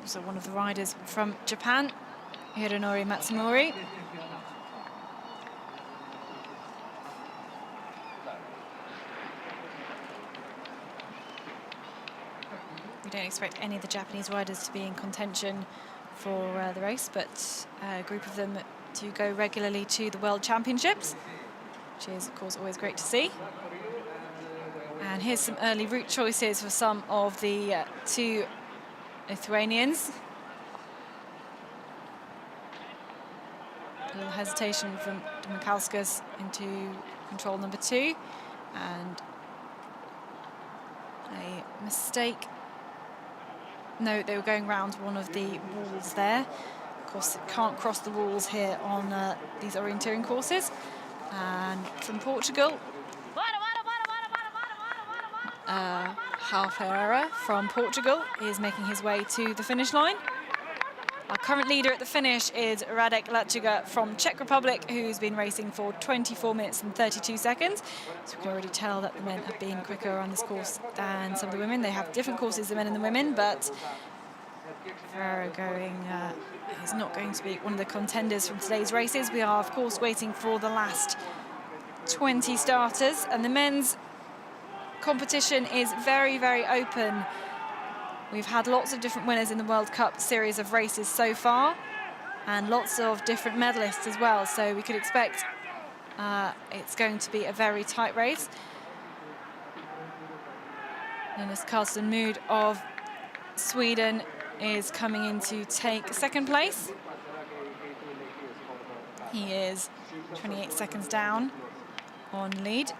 Speaker 1: Also one of the riders from Japan, Hironori Matsumori. We don't expect any of the Japanese riders to be in contention for the race, but a group of them to go regularly to the World Championships, which is, of course, always great to see. And here's some early route choices for some of the 2 Lithuanians. A little hesitation from Dmikauskas into control number 2, and a mistake. No, they were going around one of the walls there. Of course, can't cross the walls here on these orienteering courses. And from Portugal, Ferreira from Portugal is making his way to the finish line. Our current leader at the finish is Radek Lachuga from Czech Republic, who's been racing for 24 minutes and 32 seconds. So we can already tell that the men have been quicker on this course than some of the women. They have different courses, the men and the women, but Ferreira is not going to be one of the contenders from today's races. We are, of course, waiting for the last 20 starters, and the men's competition is very, very open. We've had lots of different winners in the World Cup series of races so far, and lots of different medalists as well. So we could expect it's going to be a very tight race. Linus Carlson Mood of Sweden is coming in to take second place. He is 28 seconds down on lead.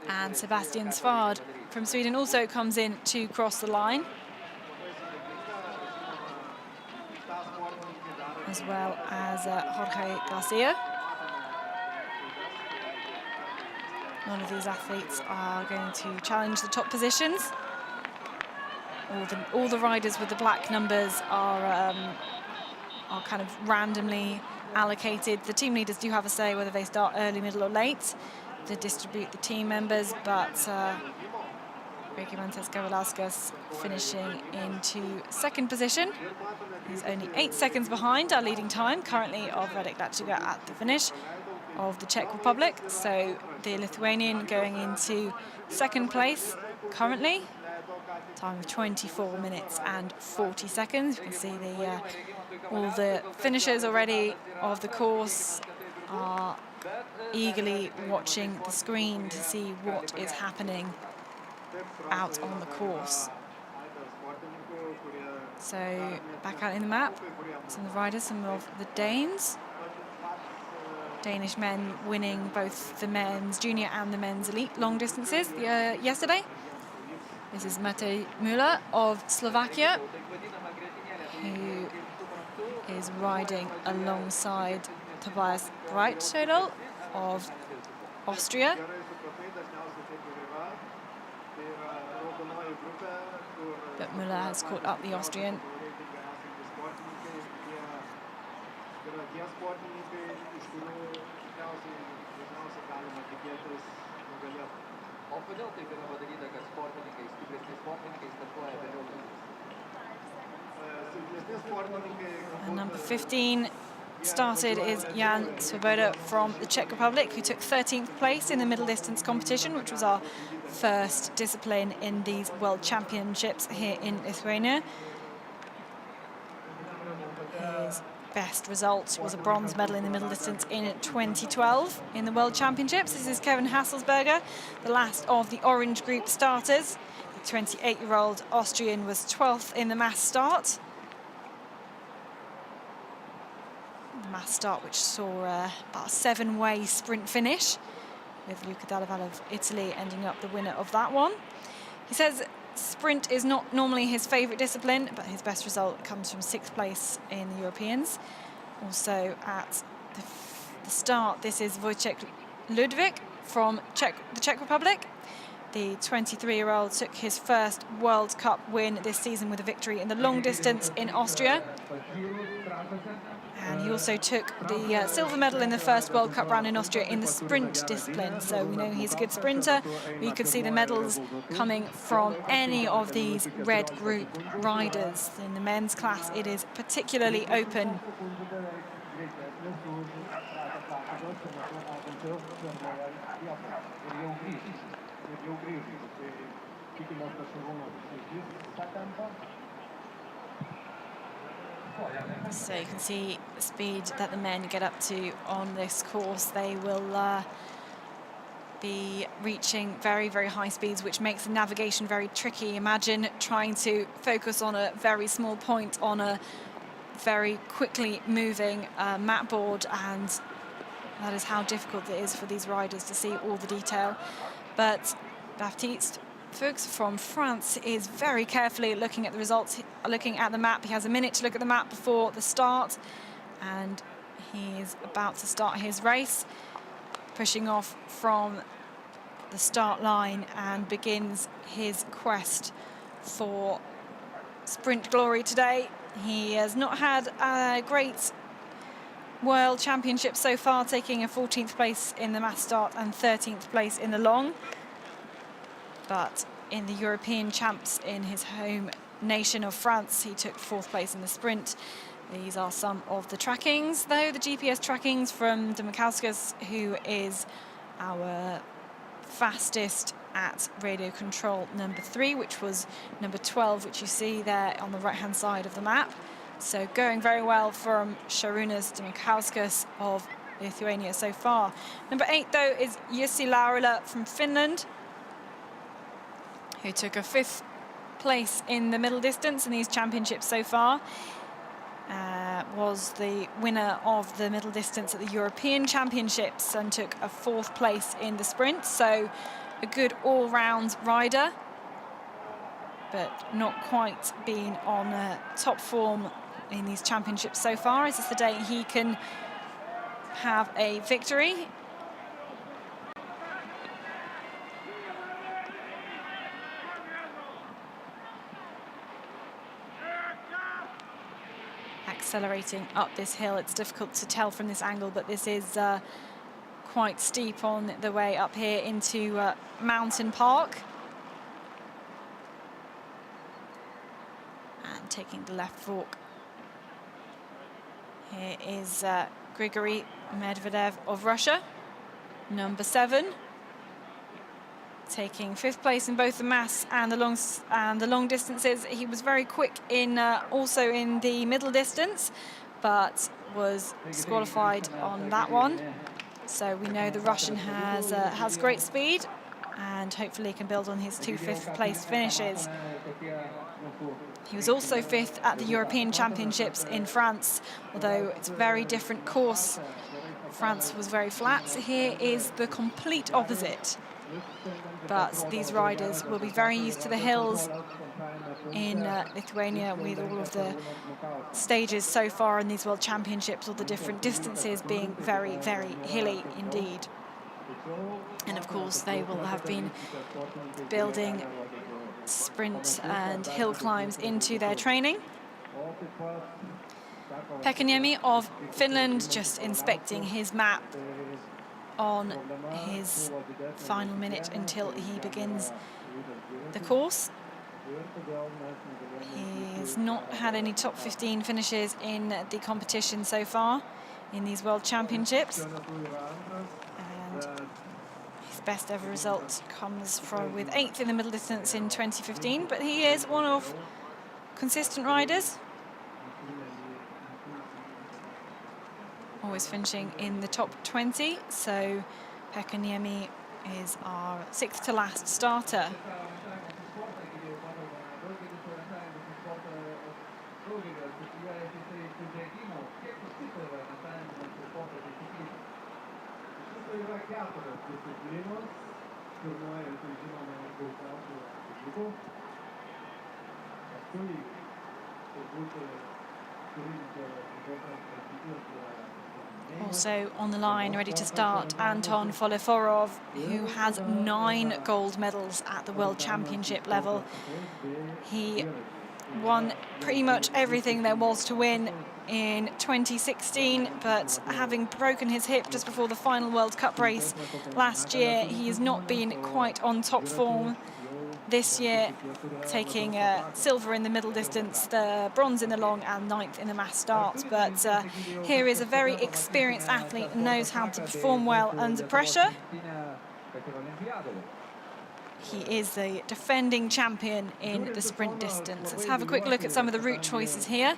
Speaker 1: And Sebastian Svard from Sweden also comes in to cross the line, as well as Jorge Garcia. None of these athletes are going to challenge the top positions. All the riders with the black numbers are kind of randomly allocated. The team leaders do have a say whether they start early, middle or late to distribute the team members, but Gregory finishing into second position. He's only 8 seconds behind our leading time currently of Radek Lachuga at the finish of the Czech Republic. So the Lithuanian going into second place currently. Time of 24 minutes and 40 seconds. You can see all the finishers already of the course are eagerly watching the screen to see what is happening out on the course. So back out in the map, some of the riders, some of the Danes. Danish men winning both the men's junior and the men's elite long distances yesterday. This is Matej Müller of Slovakia, who is riding alongside Tobias Breitschädel of Austria. But Müller has caught up the Austrian. And number 15 started is Jan Svoboda from the Czech Republic, who took 13th place in the middle distance competition, which was our first discipline in these World Championships here in Lithuania. His best result was a bronze medal in the middle distance in 2012 in the World Championships. This is Kevin Hasselsberger, the last of the orange group starters. The 28-year-old Austrian was 12th in the mass start. The mass start which saw about a 7-way sprint finish, with Luca Dall'Avalle of Italy ending up the winner of that one. He says sprint is not normally his favourite discipline, but his best result comes from 6th place in the Europeans. Also at the start, this is Wojciech Ludwik from the Czech Republic. The 23-year-old took his first World Cup win this season with a victory in the long distance in Austria. And he also took the silver medal in the first World Cup round in Austria in the sprint discipline. So we know he's a good sprinter. We could see the medals coming from any of these red group riders. In the men's class, it is particularly open. So you can see the speed that the men get up to on this course. They will be reaching very, very high speeds, which makes the navigation very tricky. Imagine trying to focus on a very small point on a very quickly moving map board, and that is how difficult it is for these riders to see all the detail. But Baptiste Fuchs from France is very carefully looking at the results, looking at the map. He has a minute to look at the map before the start, and he is about to start his race, pushing off from the start line, and begins his quest for sprint glory today. He has not had a great World Championship so far, taking a 14th place in the mass start and 13th place in the long. But in the European champs in his home nation of France, he took 4th place in the sprint. These are some of the trackings, though, the GPS trackings from Demakauskas, who is our fastest at radio control number 3, which was number 12, which you see there on the right-hand side of the map. So going very well from Šarūnas Demakauskas of Lithuania so far. Number 8, though, is Jussi Laurila from Finland, who took a 5th place in the middle distance in these championships so far. Was the winner of the middle distance at the European Championships and took a 4th place in the sprint. So a good all-round rider, but not quite been on top form in these championships so far. Is this the day he can have a victory? accelerating up this hill. It's difficult to tell from this angle, but this is quite steep on the way up here into Mountain Park. And taking the left fork. Here is Gregory Medvedev of Russia, number 7. Taking 5th place in both the mass and the long distances. He was very quick in also in the middle distance, but was disqualified on that one. So we know the Russian has great speed, and hopefully can build on his 2 5th place finishes. He was also 5th at the European Championships in France, although it's a very different course. France was very flat. Here is the complete opposite. But these riders will be very used to the hills in Lithuania, with all of the stages so far in these World Championships, all the different distances being very, very hilly indeed. And of course they will have been building sprint and hill climbs into their training. Pekka of Finland just inspecting his map on his final minute until he begins the course. He's not had any top 15 finishes in the competition so far in these World Championships. And his best ever result comes from with 8th in the middle distance in 2015, but he is one of consistent riders. Always finishing in the top 20, so Pekka is our 6th to last starter. Also on the line, ready to start, Anton Foliforov, who has 9 gold medals at the World Championship level. He won pretty much everything there was to win in 2016, but having broken his hip just before the final World Cup race last year, he has not been quite on top form this year, taking silver in the middle distance, the bronze in the long, and 9th in the mass starts. But here is a very experienced athlete and knows how to perform well under pressure. He is the defending champion in the sprint distance. Let's have a quick look at some of the route choices here.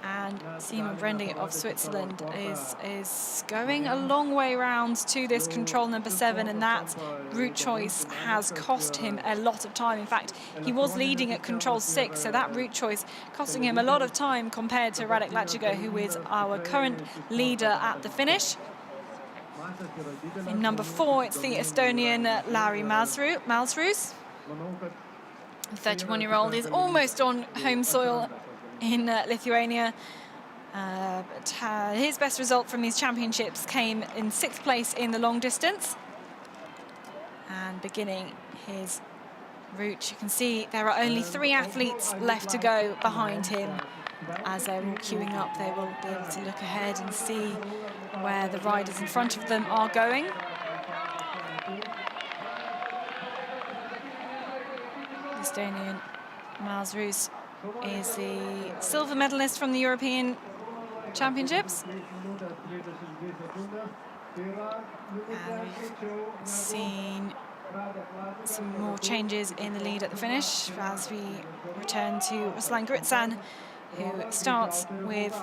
Speaker 1: And Simon Brendy of Switzerland is going a long way round to this control number 7, and that route choice has cost him a lot of time. In fact, he was leading at control 6, so that route choice costing him a lot of time compared to Radek Lachiga, who is our current leader at the finish. In number 4, it's the Estonian Lauri Malsrus. The 31-year-old is almost on home soil in Lithuania, but his best result from these championships came in 6th place in the long distance. And beginning his route, you can see there are only 3 athletes left to go behind him. As they're all queuing up, they will be able to look ahead and see where the riders in front of them are going. Estonian Malsrus is the silver medalist from the European Championships. And we've seen some more changes in the lead at the finish as we return to Ruslan Gritsan, who starts with...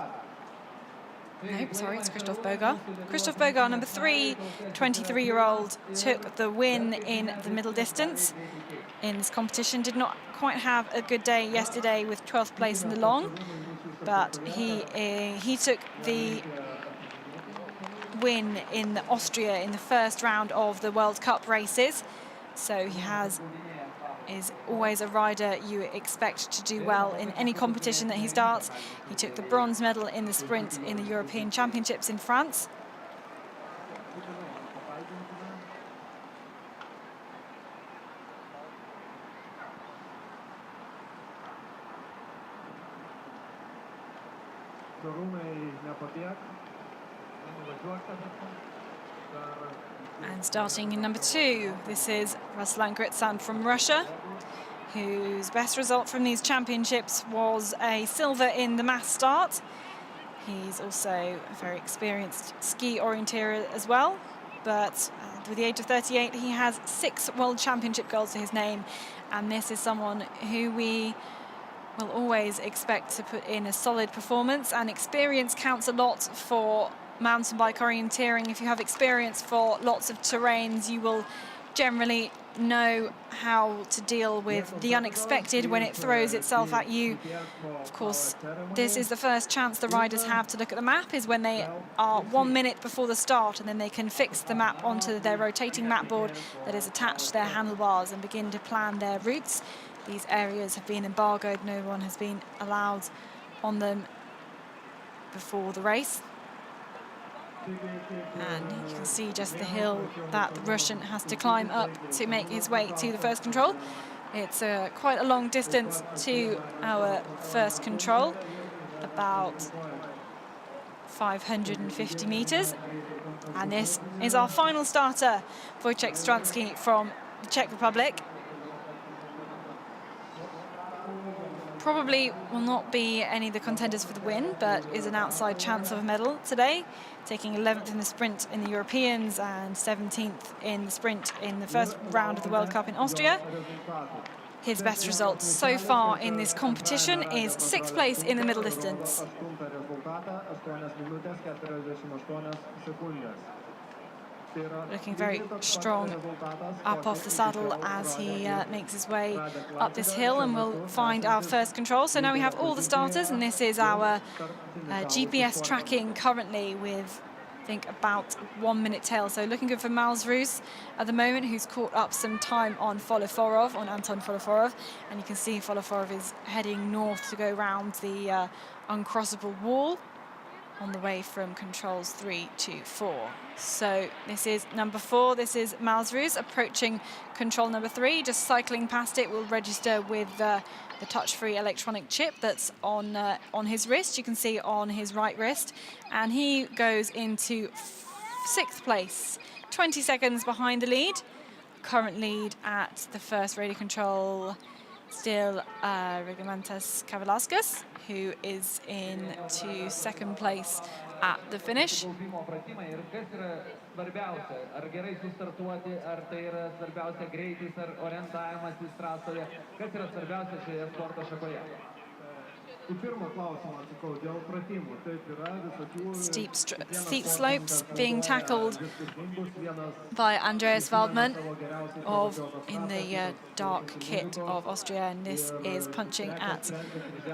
Speaker 1: Nope, sorry, it's Christoph Bogar. Christoph Bogar, number 3, 23-year-old, took the win in the middle distance in this competition. Did not quite have a good day yesterday with 12th place in the long, but he took the win in Austria in the first round of the World Cup races. So he is always a rider you expect to do well in any competition that he starts. He took the bronze medal in the sprint in the European Championships in France. And starting in number 2, this is Ruslan from Russia, whose best result from these championships was a silver in the mass start. He's also a very experienced ski orienteer as well, but with the age of 38, he has 6 World Championship goals to his name, and this is someone who we will always expect to put in a solid performance, and experience counts a lot for mountain bike orienteering. If you have experience for lots of terrains, you will generally know how to deal with the unexpected when it throws itself at you. Of course, this is the first chance the riders have to look at the map, is when they are 1 minute before the start, and then they can fix the map onto their rotating map board that is attached to their handlebars and begin to plan their routes. These areas have been embargoed, no one has been allowed on them before the race. And you can see just the hill that the Russian has to climb up to make his way to the first control. It's quite a long distance to our first control, about 550 meters. And this is our final starter, Wojciech Stransky from the Czech Republic. Probably will not be any of the contenders for the win, but is an outside chance of a medal today, taking 11th in the sprint in the Europeans and 17th in the sprint in the first round of the World Cup in Austria. His best result so far in this competition is 6th place in the middle distance. Looking very strong up off the saddle as he makes his way up this hill, and we'll find our first control. So now we have all the starters, and this is our GPS tracking currently with, I think, about 1 minute tail. So looking good for Malzrus at the moment, who's caught up some time on Foloforov, on Anton Foloforov, and you can see Foloforov is heading north to go round the uncrossable wall on the way from controls 3 to 4. So this is number 4. This is Malzrus approaching control number 3. Just cycling past it will register with the touch-free electronic chip that's on his wrist. You can see on his right wrist, and he goes into 6th place, 20 seconds behind the lead. Current lead at the first radio control, still Regimantas Kavalauskas, who is into 2nd place at the finish. Steep slopes being tackled by Andreas Waldmann in the dark kit of Austria, and this is punching at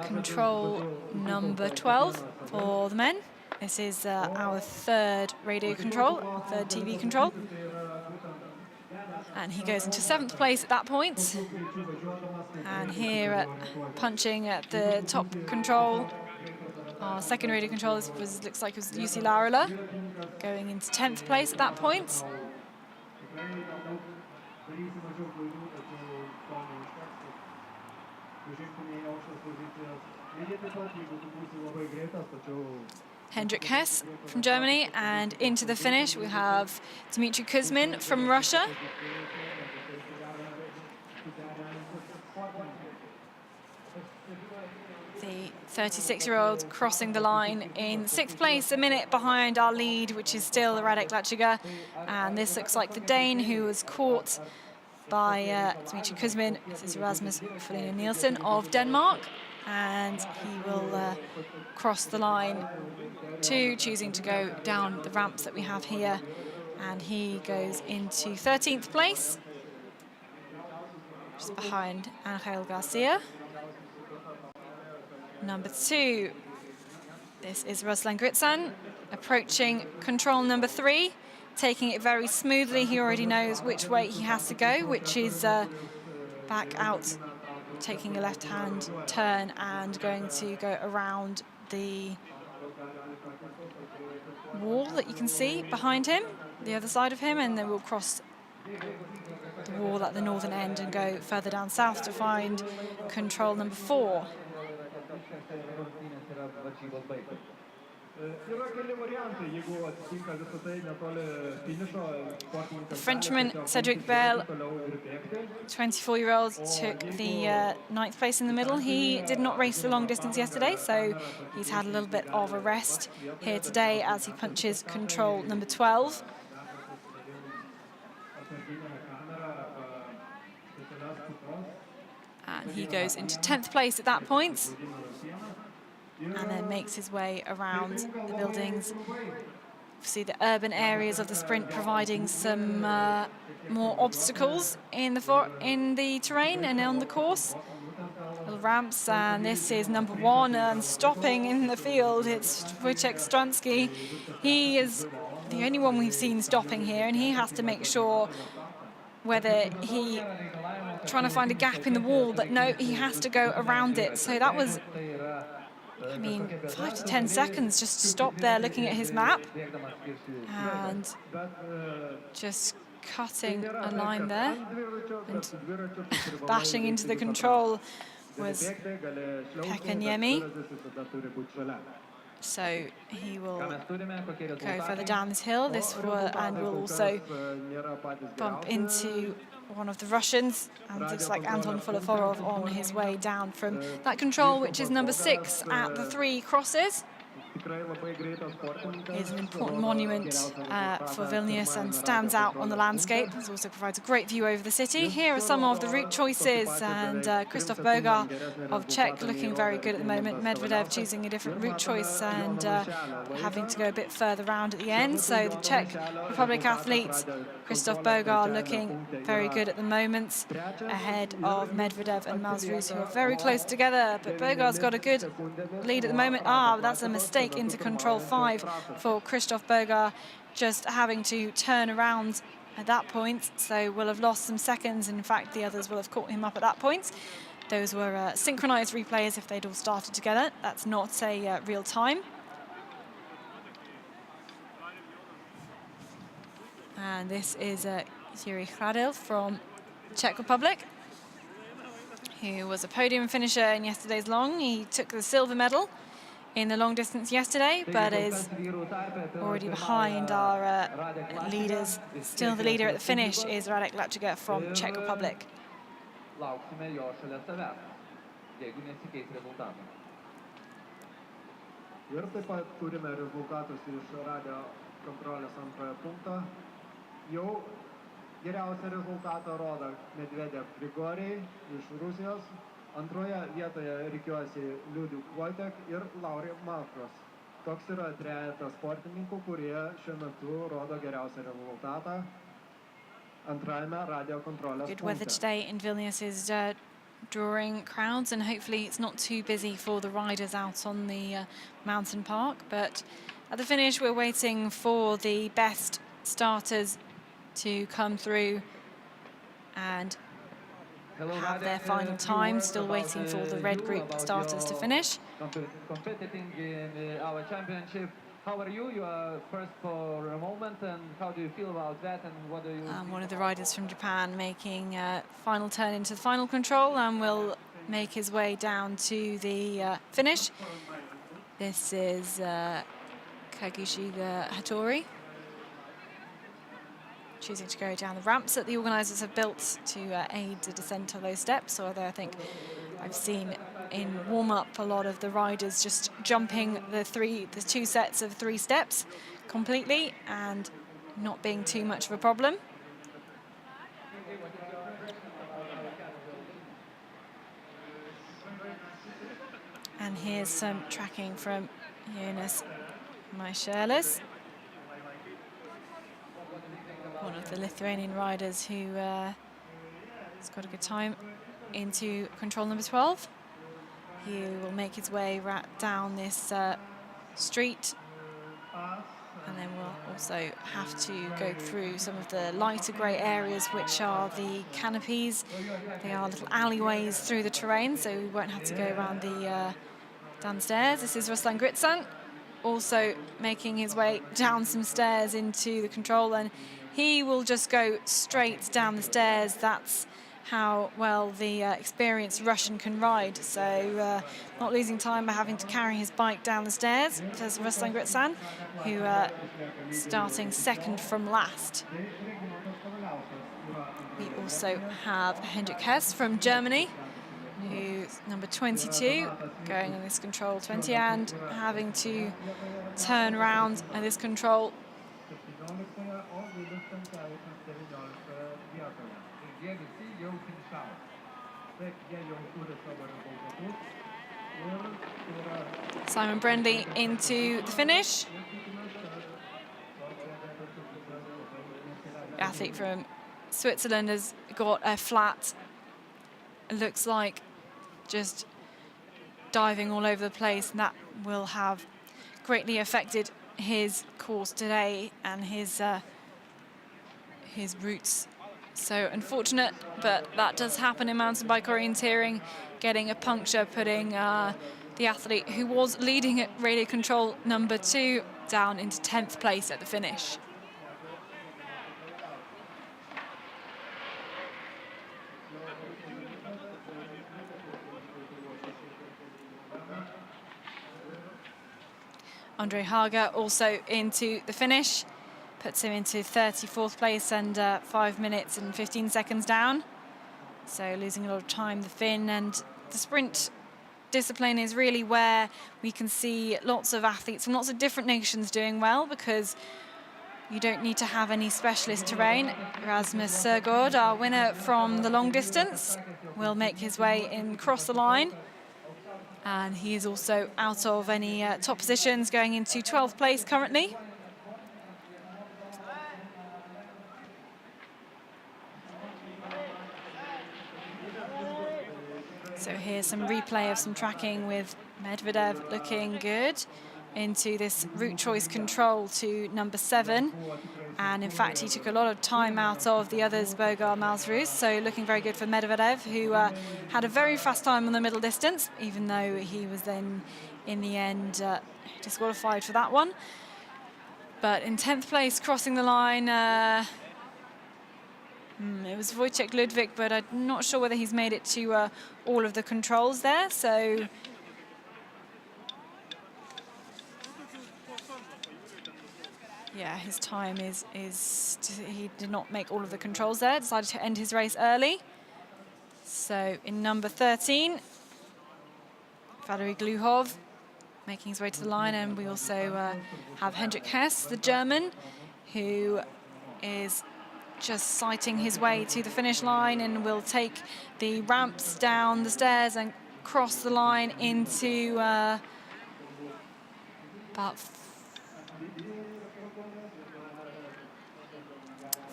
Speaker 1: control number 12 for the men. This is our 3rd radio control, our 3rd TV control. And he goes into 7th place at that point. And here punching at the top control, our 2nd radio control looks like it was Jussi Laurila, going into 10th place at that point. Hendrik Hess from Germany, and into the finish we have Dmitry Kuzmin from Russia. The 36-year-old crossing the line in 6th place, a minute behind our lead, which is still Radek Lachiga. And this looks like the Dane who was caught by Dmitry Kuzmin. This is Rasmus Nielsen of Denmark, and he will cross the line too, choosing to go down the ramps that we have here. And he goes into 13th place, just behind Angel Garcia. Number 2, this is Ruslan Gritsan approaching control number 3, taking it very smoothly. He already knows which way he has to go, which is back out, taking a left-hand turn and going to go around the wall that you can see behind him, the other side of him, and then we'll cross the wall at the northern end and go further down south to find control number 4. The Frenchman, Cedric Bell, 24-year-old, took the 9th place in the middle. He did not race the long distance yesterday, so he's had a little bit of a rest here today as he punches control number 12. And he goes into 10th place at that point, and then makes his way around the buildings. See the urban areas of the sprint providing some more obstacles in the terrain and on the course. Little ramps, and this is number 1, and stopping in the field, it's Wojciech Stransky. He is the only one we've seen stopping here, and he has to make sure whether he trying to find a gap in the wall, but no, he has to go around it. So that was, I mean, 5 to 10 seconds just to stop there looking at his map and just cutting a line there and bashing into the control was Pekaniemi. So he will go further down this hill and will also bump into one of the Russians, and it looks like Anton Foloforov on his way down from that control, which is number 6 at the 3 crosses. Is an important monument for Vilnius and stands out on the landscape. It also provides a great view over the city. Here are some of the route choices, and Krzysztof Bogar of Czech looking very good at the moment. Medvedev choosing a different route choice and having to go a bit further round at the end. So the Czech Republic athletes, Krzysztof Bogar looking very good at the moment, ahead of Medvedev and Mazruz, who are very close together. But Bogar's got a good lead at the moment. That's a mistake into control 5 for Krzysztof Bogar, just having to turn around at that point, so will have lost some seconds. In fact, the others will have caught him up at that point. Those were synchronized replays if they'd all started together. That's not a real time. And this is Yuri Hradil from Czech Republic, who was a podium finisher in yesterday's long. He took the silver medal in the long distance yesterday, but is already behind our leaders. Still the leader at the finish is Radek Lachiga from Czech Republic.
Speaker 5: Ir taip pat turime rezultatus iš radio kontrolės antrojo punkto. Jau geriausią rezultatą rodo Medvedev Gregory iš Rusijos. Antroje vietoje rikiuosi Liudvik Wojtek ir Lauri Malkros. Toks yra trejetas sportininkų, kurie šiuo metu rodo geriausią rezultatą antrajame radio kontrolės punkte.
Speaker 1: Good weather today in Vilnius is drawing crowds, and hopefully it's not too busy for the riders out on the mountain park. But at the finish, we're waiting for the best starters to come through and have their final time. Still waiting for the red group starters to finish.
Speaker 6: Competing in our championship. How are you? You are first for a moment, and how do you feel about that? And what do you?
Speaker 1: One of the riders from Japan making a final turn into the final control and will make his way down to the finish. This is Kaguchiga Hattori, choosing to go down the ramps that the organisers have built to aid the descent of those steps. Although I think I've seen in warm-up a lot of the riders just jumping the 2 sets of 3 steps completely and not being too much of a problem. And here's some tracking from Jonas Maishelis, one of the Lithuanian riders who has got a good time into control number 12. He will make his way down this street, and then we'll also have to go through some of the lighter grey areas, which are the canopies. They are little alleyways through the terrain, so we won't have to go around the downstairs. This is Ruslan Gritsan, also making his way down some stairs into the control, and he will just go straight down the stairs. That's how well the experienced Russian can ride. So not losing time by having to carry his bike down the stairs. There's Ruslan, who starting second from last. We also have Hendrik Hess from Germany, who's number 22, going on this control 20 and having to turn around at this control. Simon Brindley into the finish. The athlete from Switzerland has got a flat, it looks like, just diving all over the place, and that will have greatly affected his course today and his routes. So unfortunate, but that does happen in mountain bike orienteering, getting a puncture, putting the athlete who was leading at radio control number 2 down into 10th place at the finish. Andre Haga also into the finish, puts him into 34th place and 5 minutes and 15 seconds down. So losing a lot of time, the Finn, and the sprint discipline is really where we can see lots of athletes from lots of different nations doing well, because you don't need to have any specialist terrain. Rasmus Nielsen, our winner from the long distance, will make his way in across the line. And he is also out of any top positions, going into 12th place currently. So here's some replay of some tracking with Medvedev looking good into this route choice control to number 7. And in fact, he took a lot of time out of the others, Bogar, Malsrus. So looking very good for Medvedev, who had a very fast time on the middle distance, even though he was then, in the end, disqualified for that one. But in 10th place, crossing the line, it was Wojciech Ludwig, but I'm not sure whether he's made it to all of the controls there. So yeah, his time is he did not make all of the controls there, decided to end his race early. So in number 13, Valery Gluhov making his way to the line, and we also have Hendrik Hess, the German, who is just sighting his way to the finish line and will take the ramps down the stairs and cross the line into about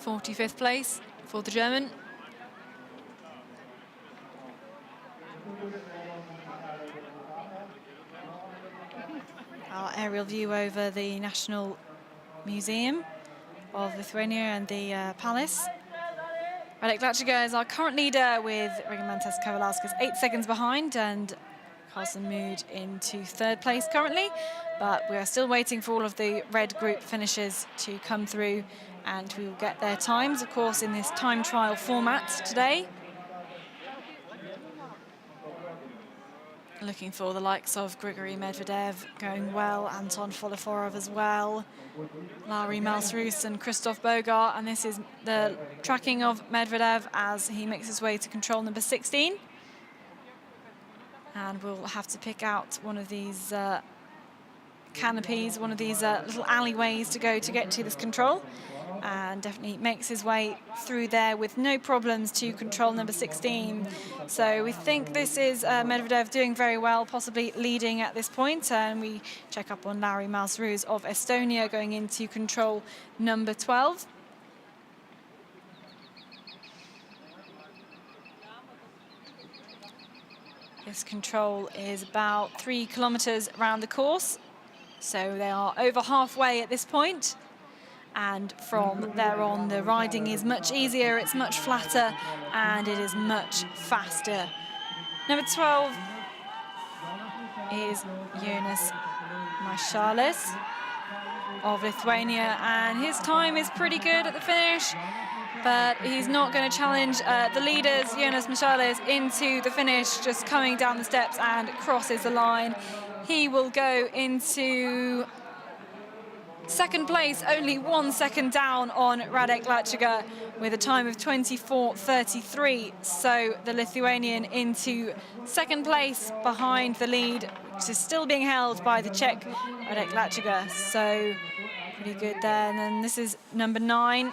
Speaker 1: 45th place for the German. Our aerial view over the National Museum of Lithuania and the palace. Radek Lachiga is our current leader, with Regimantas Kavalauskas 8 seconds behind, and Carlson Mood into 3rd place currently. But we are still waiting for all of the red group finishers to come through, and we will get their times, of course, in this time trial format today. Looking for the likes of Gregory, Medvedev going well, Anton Foliforov as well, Lauri Malsrus and Christoph Bogar. And this is the tracking of Medvedev as he makes his way to control number 16. And we'll have to pick out one of these canopies, one of these little alleyways to go to get to this control. And definitely makes his way through there with no problems to control number 16. So we think this is Medvedev doing very well, possibly leading at this point. And we check up on Lauri Malsrus of Estonia going into control number 12. This control is about 3 kilometers around the course. So they are over halfway at this point. And from there on, the riding is much easier, it's much flatter, and it is much faster. Number 12 is Jonas Marshalis of Lithuania, and his time is pretty good at the finish. but he's not going to challenge the leaders, Jonas Michalis, into the finish, just coming down the steps and crosses the line. He will go into second place, only 1 second down on Radek Lachiga with a time of 24:33. So the Lithuanian into second place behind the lead, which is still being held by the Czech Radek Lachiga. So pretty good there. And then this is number 9.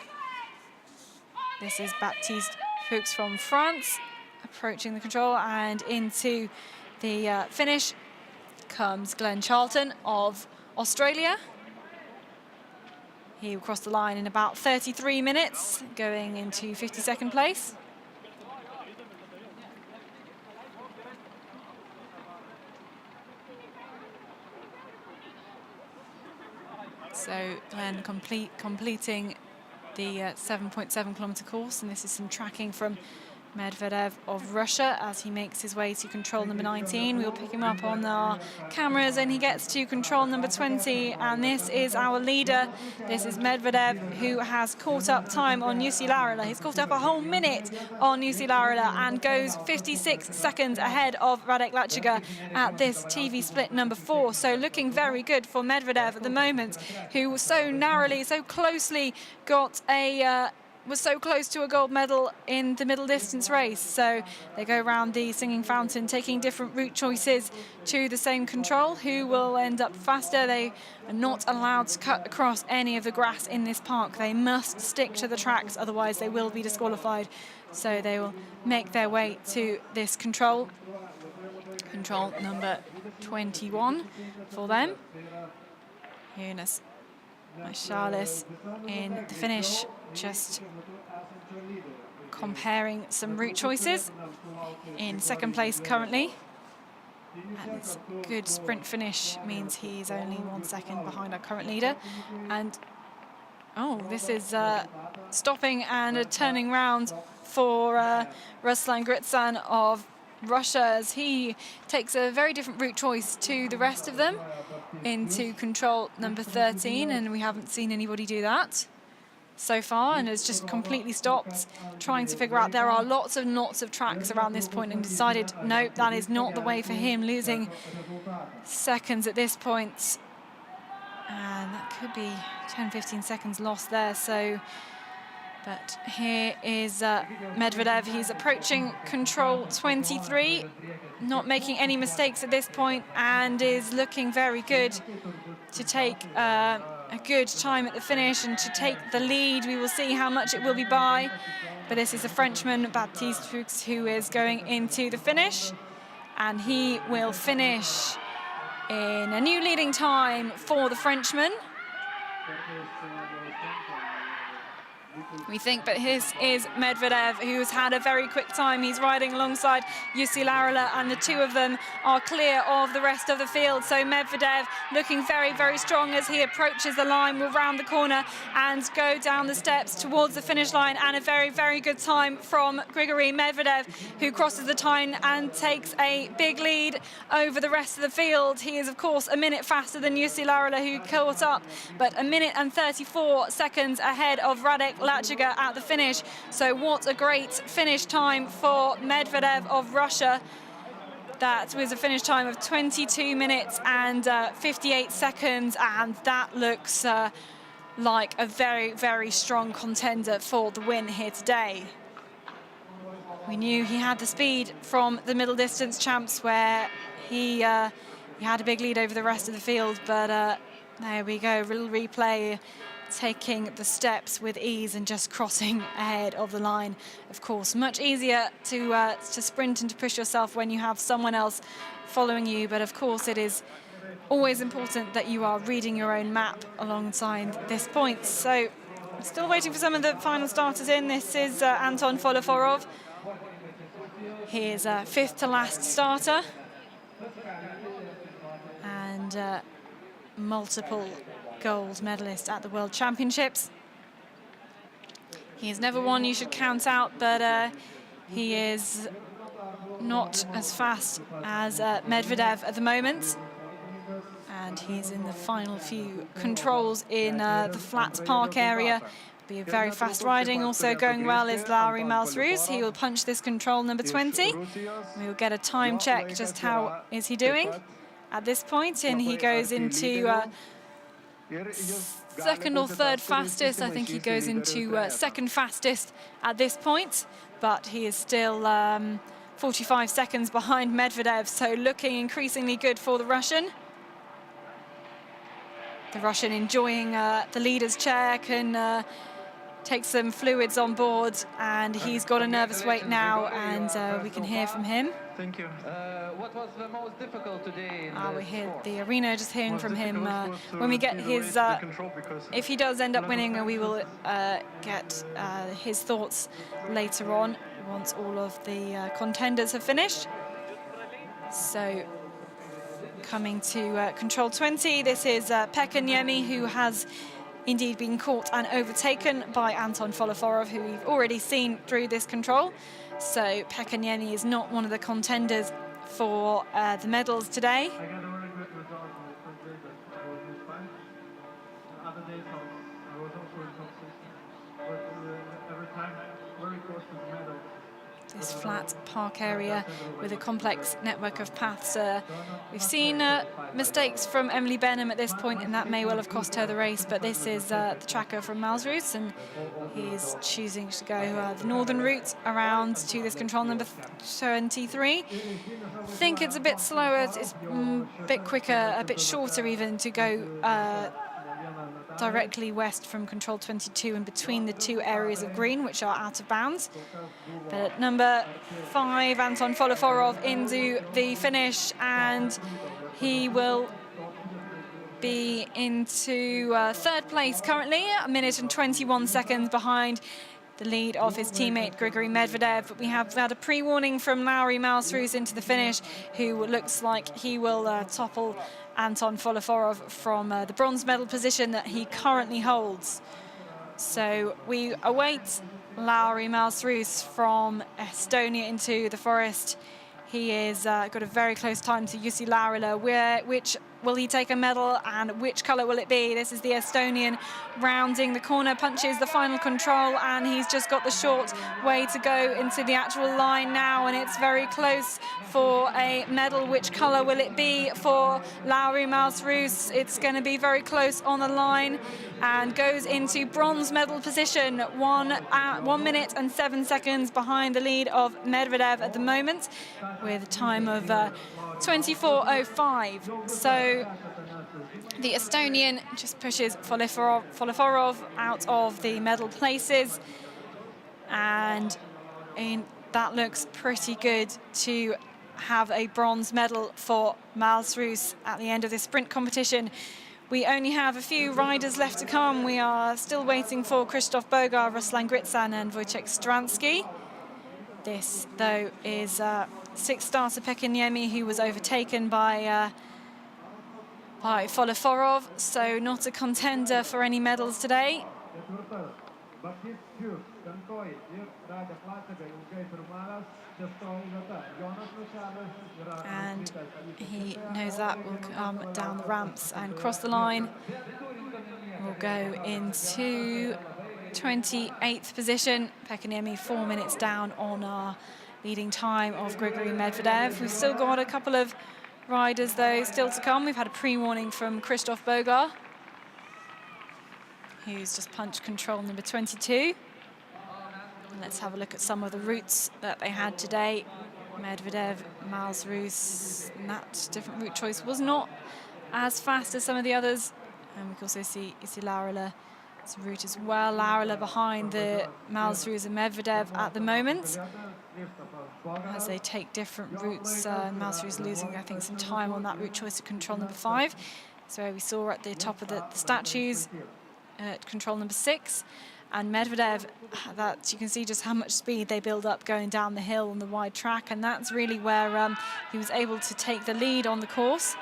Speaker 1: This is Baptiste Fuchs from France, approaching the control, and into the finish comes Glenn Charlton of Australia. He will cross the line in about 33 minutes, going into 52nd place. So Glenn completing the 7.7 kilometer course, and this is some tracking from Medvedev of Russia as he makes his way to control number 19. We'll pick him up on our cameras and he gets to control number 20, and this is our leader. This is Medvedev, who has caught up time on Jussi Laurila. He's caught up a whole minute on Jussi Laurila and goes 56 seconds ahead of Radek Lachiga at this TV split number 4. So looking very good for Medvedev at the moment, who so narrowly, so closely got a was so close to a gold medal in the middle distance race. So they go around the singing fountain, taking different route choices to the same control. Who will end up faster? They are not allowed to cut across any of the grass in this park. They must stick to the tracks, otherwise they will be disqualified. So they will make their way to this control. Control number 21 for them. Jonas Michalis in the finish, just comparing some route choices. In second place currently, and his good sprint finish means he's only 1 second behind our current leader. And oh, this is stopping and a turning round for Ruslan Gritsan of Russia, as he takes a very different route choice to the rest of them into control number 13, and we haven't seen anybody do that so far, and has just completely stopped, trying to figure out. There are lots of tracks around this point, and decided nope, that is not the way for him, losing seconds at this point, and that could be 10-15 seconds lost there. So but here is Medvedev. He's approaching control 23, not making any mistakes at this point, and is looking very good to take a good time at the finish and to take the lead. We will see how much it will be by, but this is a Frenchman, Baptiste Fuchs, who is going into the finish, and he will finish in a new leading time for the Frenchman, we think. But this is Medvedev, who's had a very quick time. He's riding alongside Jussi Laurila, and the two of them are clear of the rest of the field. So Medvedev looking very strong as he approaches the line, will round the corner and go down the steps towards the finish line, and a very good time from Gregory Medvedev, who crosses the line and takes a big lead over the rest of the field. He is of course a minute faster than Jussi Laurila, who caught up, but a minute and 34 seconds ahead of Radek Lachiga at the finish. So what a great finish time for Medvedev of Russia. That was a finish time of 22 minutes and 58 seconds, and that looks like a very strong contender for the win here today. We knew he had the speed from the middle distance champs, where he had a big lead over the rest of the field, but there we go, little replay, taking the steps with ease and just crossing ahead of the line. Of course, much easier to sprint and to push yourself when you have someone else following you, but of course it is always important that you are reading your own map alongside this point. So still waiting for some of the final starters in. This is Anton Foloforov. He is fifth to last starter, and multiple gold medalist at the World Championships. He has never won, you should count out, but he is not as fast as Medvedev at the moment. And he's in the final few controls in the flat park area Be a very fast riding. Also going well is Lauri Malsrus. He will punch this control number 20. We will get a time check, just how is he doing at this point, and he goes into second or third fastest. I think he goes into second fastest at this point, but he is still 45 seconds behind Medvedev, so looking increasingly good for the Russian. The Russian enjoying the leader's chair, can take some fluids on board, and he's got a nervous wait now, and we can hear from him.
Speaker 6: Thank you. What was the most difficult today in
Speaker 1: We
Speaker 6: the
Speaker 1: hear
Speaker 6: sport?
Speaker 1: the arena just hearing from him. When we get his, if he does end up winning, we will get his thoughts later on once all of the contenders have finished. So coming to control 20, this is Pekka Niemi, who has indeed been caught and overtaken by Anton Foloforov, who we've already seen through this control. So Pekka Niemi is not one of the contenders for the medals today.
Speaker 5: I got a very good result on the first day, but I was in fine. Other days I was also in top 6, but every time very close to the medal.
Speaker 1: This flat park area with a complex network of paths. We've seen mistakes from Emily Benham at this point, and that may well have cost her the race, but this is the tracker from Malsrus, and he's choosing to go the northern route around to this control number 23. I think it's a bit slower, it's a bit quicker, a bit shorter even, to go directly west from control 22 and between the two areas of green, which are out of bounds. But number 5, Anton Foloforov, into the finish, and he will be into third place currently, 1 minute and 21 seconds behind the lead of his teammate Gregory Medvedev. But we have had a pre-warning from Lauri Malsrus into the finish, who looks like he will topple Anton Foloforov from the bronze medal position that he currently holds. So we await Lauri Malsrus from Estonia into the forest. He is got a very close time to Jussi Laurila. Which will he take a medal, and which colour will it be? This is the Estonian rounding the corner, punches the final control, and he's just got the short way to go into the actual line now, and it's very close for a medal. Which colour will it be for Lauri Malsrus? It's going to be very close on the line, and goes into bronze medal position, 1 minute and 7 seconds behind the lead of Medvedev at the moment, with a time of 24:05. So the Estonian just pushes Foloforov out of the medal places, and that looks pretty good to have a bronze medal for Malsrus at the end of this sprint competition. We only have a few riders left to come. We are still waiting for Krzysztof Bogar, Ruslan Gritsan and Wojciech Stransky. This, though, is 6th starter Pekka Niemi, who was overtaken by Foloforov, so not a contender for any medals today. And he knows that will come down the ramps and cross the line. We'll go into 28th position. Pekka Niemi 4 minutes down on our leading time of Gregory Medvedev. We've still got a couple of riders, though, still to come. We've had a pre-warning from Krzysztof Bogar, who's just punched control number 22. And let's have a look at some of the routes that they had today. Medvedev, Malsrus, and that different route choice was not as fast as some of the others. And we can also see Laurila route as well. Laurila behind the Malsrus and Medvedev at the moment, as they take different routes. Malsrus losing, I think, some time on that route choice to control number 5. So we saw at the top of the statues at control number 6. And Medvedev, that you can see just how much speed they build up going down the hill on the wide track, and that's really where he was able to take the lead on the course.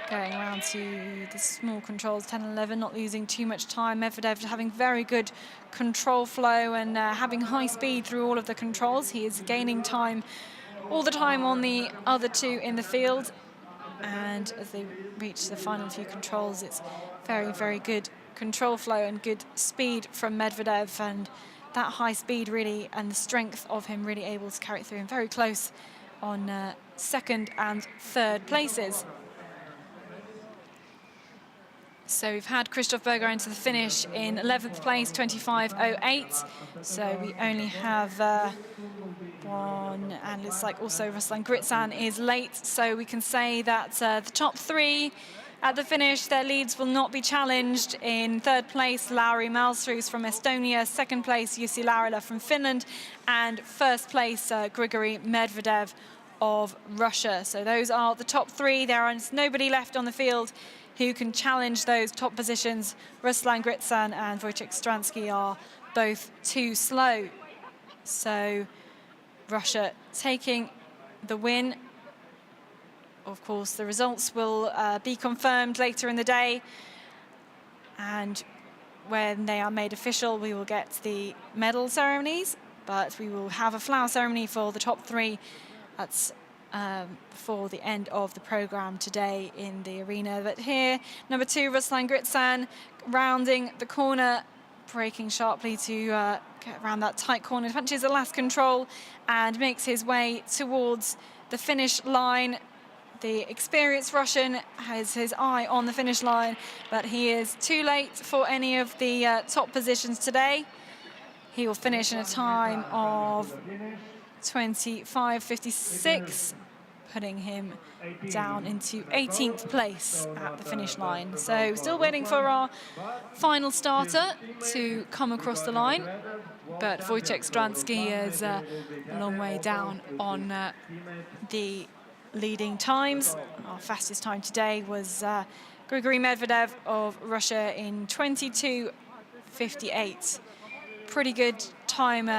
Speaker 1: Going around to the small controls, 10 and 11, not losing too much time. Medvedev having very good control flow and having high speed through all of the controls. He is gaining time all the time on the other two in the field. And as they reach the final few controls, it's very, very good control flow and good speed from Medvedev, and that high speed really and the strength of him really able to carry it through, and very close on second and third places. So we've had Christoph Berger into the finish in 11th place, 25.08. So we only have one, and looks like also Ruslan Gritsan is late. So we can say that the top three at the finish, their leads will not be challenged. In third place, Lauri Malmström from Estonia. Second place, Jussi Laurila from Finland. And first place, Gregory Medvedev of Russia. So those are the top three. There is nobody left on the field who can challenge those top positions. Ruslan Gritsan and Wojciech Stransky are both too slow. So Russia taking the win. Of course, the results will be confirmed later in the day. And when they are made official, we will get the medal ceremonies. But we will have a flower ceremony for the top three. That's before the end of the program today in the arena. But here, number 2, Ruslan Gritsan, rounding the corner, braking sharply to get around that tight corner, punches the last control and makes his way towards the finish line. The experienced Russian has his eye on the finish line, but he is too late for any of the top positions today. He will finish in a time of 25.56, putting him down into 18th place at the finish line. So still waiting for our final starter to come across the line, but Wojciech Stransky is a long way down on the leading times. Our fastest time today was Gregory Medvedev of Russia in 22.58. Pretty good time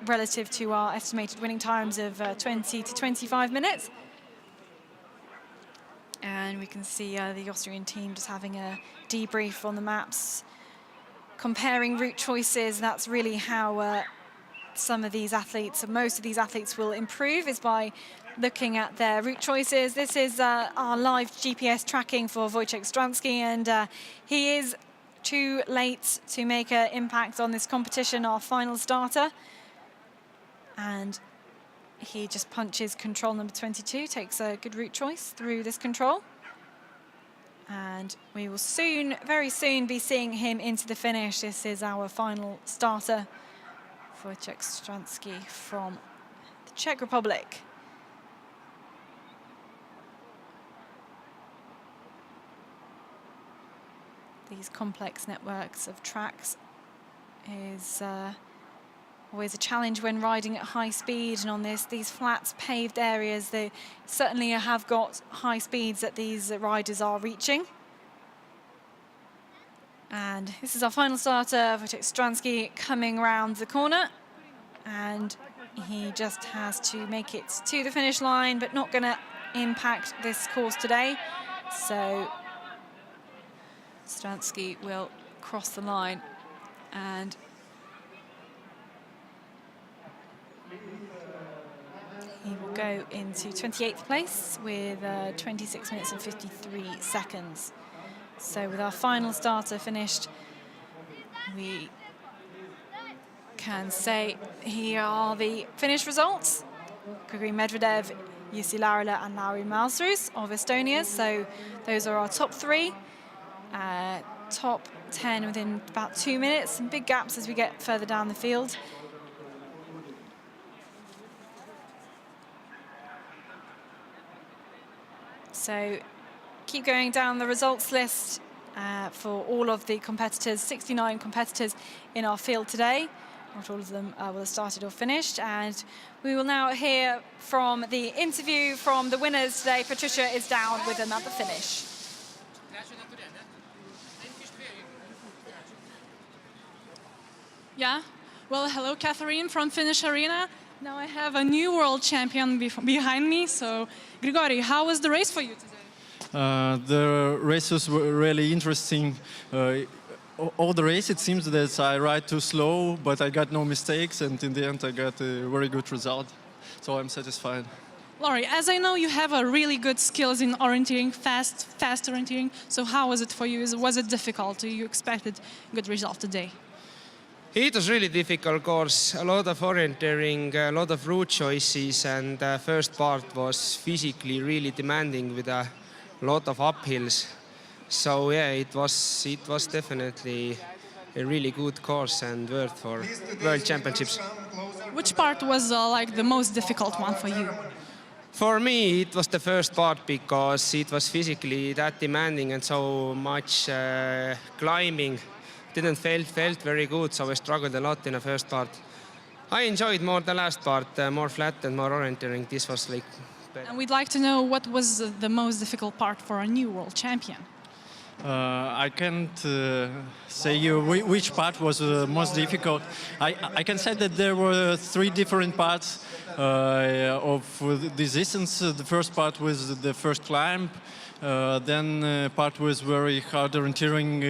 Speaker 1: relative to our estimated winning times of 20 to 25 minutes. And we can see the Austrian team just having a debrief on the maps, comparing route choices. That's really how some of these athletes, most of these athletes will improve, is by looking at their route choices. This is our live GPS tracking for Wojciech Stransky, and he is too late to make an impact on this competition, our final starter. And he just punches control number 22, takes a good route choice through this control. And we will soon, very soon, be seeing him into the finish. This is our final starter, Wojciech Stransky from the Czech Republic. These complex networks of tracks is always a challenge when riding at high speed, and on these flat paved areas, they certainly have got high speeds that these riders are reaching. And this is our final starter, Wojciech Stransky, coming round the corner, and he just has to make it to the finish line, but not going to impact this course today. So Stransky will cross the line, and he will go into 28th place with 26 minutes and 53 seconds. So with our final starter finished, we can say here are the finish results. Gregory Medvedev, Jussi Laurila and Lauri Malmström of Estonia. So those are our top three. Top 10 within about 2 minutes. Some big gaps as we get further down the field. So keep going down the results list for all of the competitors, 69 competitors in our field today. Not all of them will have started or finished. And we will now hear from the interview from the winners today. Patricia is down with another finish.
Speaker 3: Yeah, well, hello, Katerina from Finnish Arena. Now I have a new world champion behind me. So, Gregory, how was the race for you today?
Speaker 7: The races were really interesting. All the race, it seems that I ride too slow, but I got no mistakes, and in the end I got a very good result. So I'm satisfied.
Speaker 3: Laurie, as I know, you have a really good skills in orienteering, fast orienteering. So how was it for you? Was it difficult? You expected good result today?
Speaker 8: It was really difficult course, a lot of orienteering, a lot of route choices, and the first part was physically really demanding with a lot of uphills. So yeah, it was definitely a really good course and worth for World Championships.
Speaker 3: Which part was like the most difficult one for you?
Speaker 8: For me, it was the first part because it was physically that demanding and so much climbing. Didn't felt very good, so I struggled a lot in the first part. I enjoyed more the last part, more flat and more orienteering. This was like better.
Speaker 3: And we'd like to know what was the most difficult part for a new world champion.
Speaker 7: I can't say you which part was most difficult. I can say that there were 3 different parts of this distance. The first part was the first climb. Then part was very hard orienteering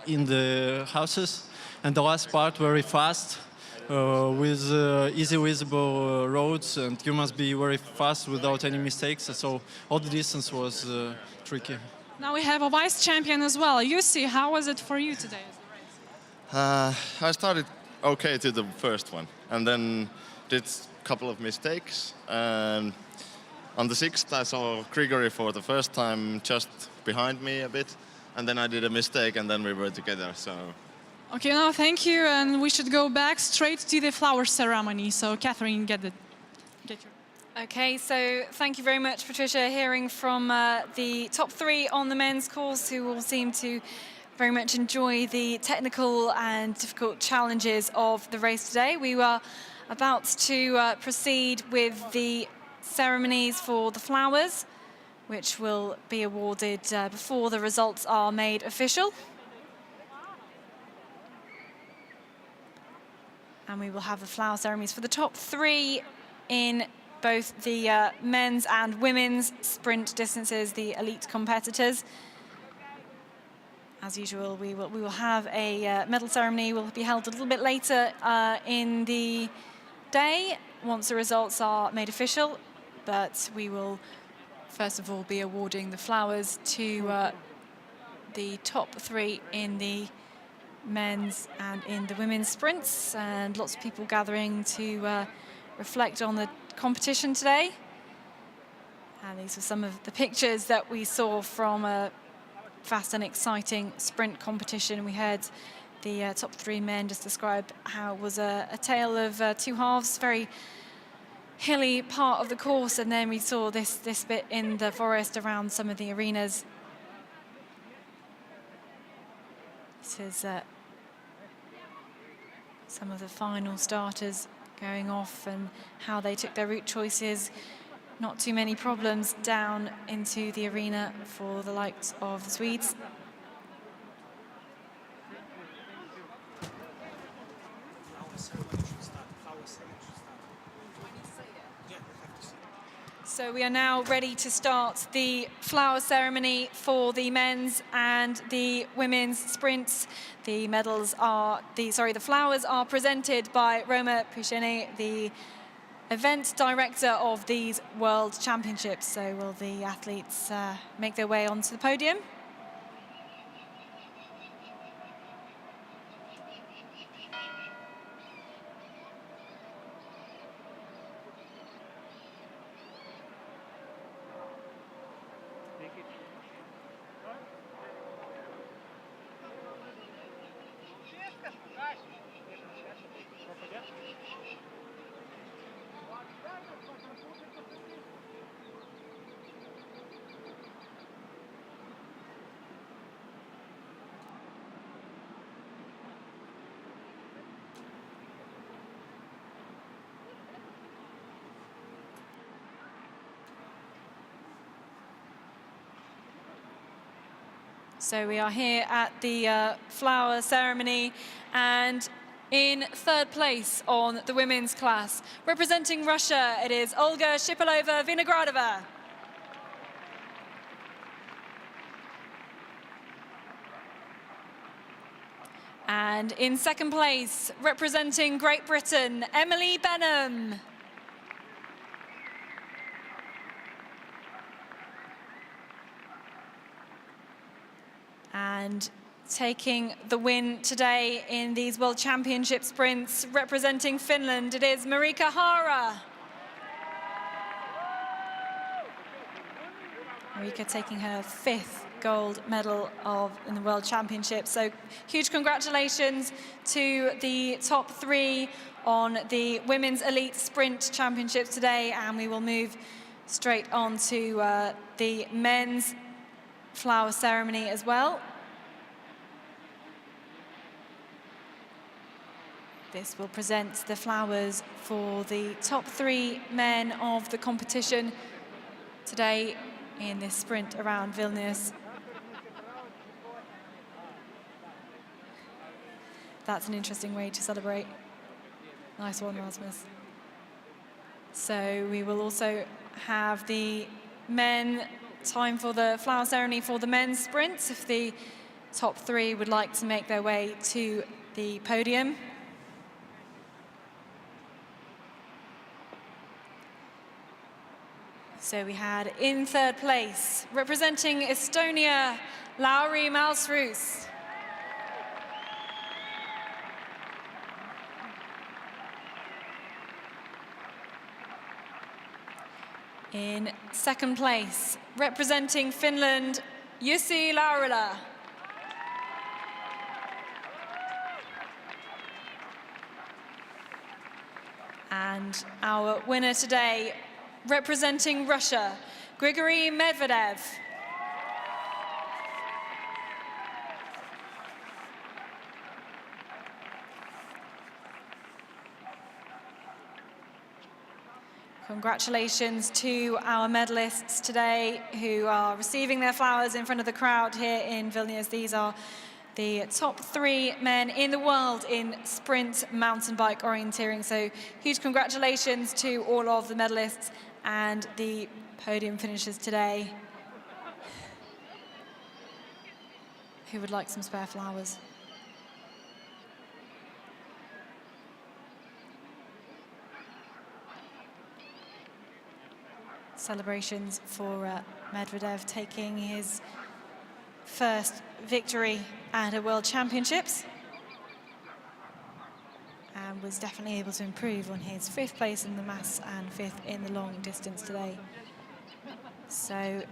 Speaker 7: in the houses. And the last part very fast with easy visible roads. And you must be very fast without any mistakes. So all the distance was tricky.
Speaker 3: Now we have a vice champion as well. Jussi, how was it for you today?
Speaker 9: I started okay to the first one and then did a couple of mistakes. And on the 6th I saw Gregory for the first time just behind me a bit. And then I did a mistake and then we were together. So.
Speaker 3: Okay, now thank you. And we should go back straight to the flower ceremony. So Catherine, get your...
Speaker 1: Okay, so thank you very much, Patricia, hearing from the top 3 on the men's course, who all seem to very much enjoy the technical and difficult challenges of the race today. We were about to proceed with the ceremonies for the flowers, which will be awarded before the results are made official. And we will have the flower ceremonies for the top 3 in both the men's and women's sprint distances, the elite competitors. As usual, we will have a medal ceremony. Will be held a little bit later in the day once the results are made official. But we will first of all be awarding the flowers to the top 3 in the men's and in the women's sprints, and lots of people gathering to reflect on the competition today. And these are some of the pictures that we saw from a fast and exciting sprint competition. We heard the top 3 men just describe how it was a tale of 2 halves, very hilly part of the course, and then we saw this bit in the forest around some of the arenas. This is some of the final starters going off and how they took their route choices. Not too many problems down into the arena for the likes of the Swedes. So we are now ready to start the flower ceremony for the men's and the women's sprints. The medals are, the flowers are presented by Roma Puceni, the event director of these World Championships. So will the athletes make their way onto the podium? So we are here at the flower ceremony, and in 3rd place on the women's class, representing Russia, it is Olga Shipilova-Vinogradova. And in 2nd place, representing Great Britain, Emily Benham. taking the win today in these World Championship sprints, representing Finland. It is Kihara. Marika taking her 5th gold medal in the World Championships. So huge congratulations to the top 3 on the Women's Elite Sprint Championships today, and we will move straight on to the men's flower ceremony as well. This will present the flowers for the top 3 men of the competition today in this sprint around Vilnius. That's an interesting way to celebrate. Nice one, Rasmus. So we will also have the men, time for the flower ceremony for the men's sprints, if the top 3 would like to make their way to the podium. So we had in 3rd place, representing Estonia, Lauri Malsrus. In 2nd place, representing Finland, Jussi Laurila. And our winner today, representing Russia, Gregory Medvedev. Congratulations to our medalists today who are receiving their flowers in front of the crowd here in Vilnius. These are the top 3 men in the world in sprint mountain bike orienteering. So huge congratulations to all of the medalists and the podium finishers today. Who would like some spare flowers? Celebrations for Medvedev taking his 1st victory at a World Championships, and was definitely able to improve on his 5th place in the mass and 5th in the long distance today. So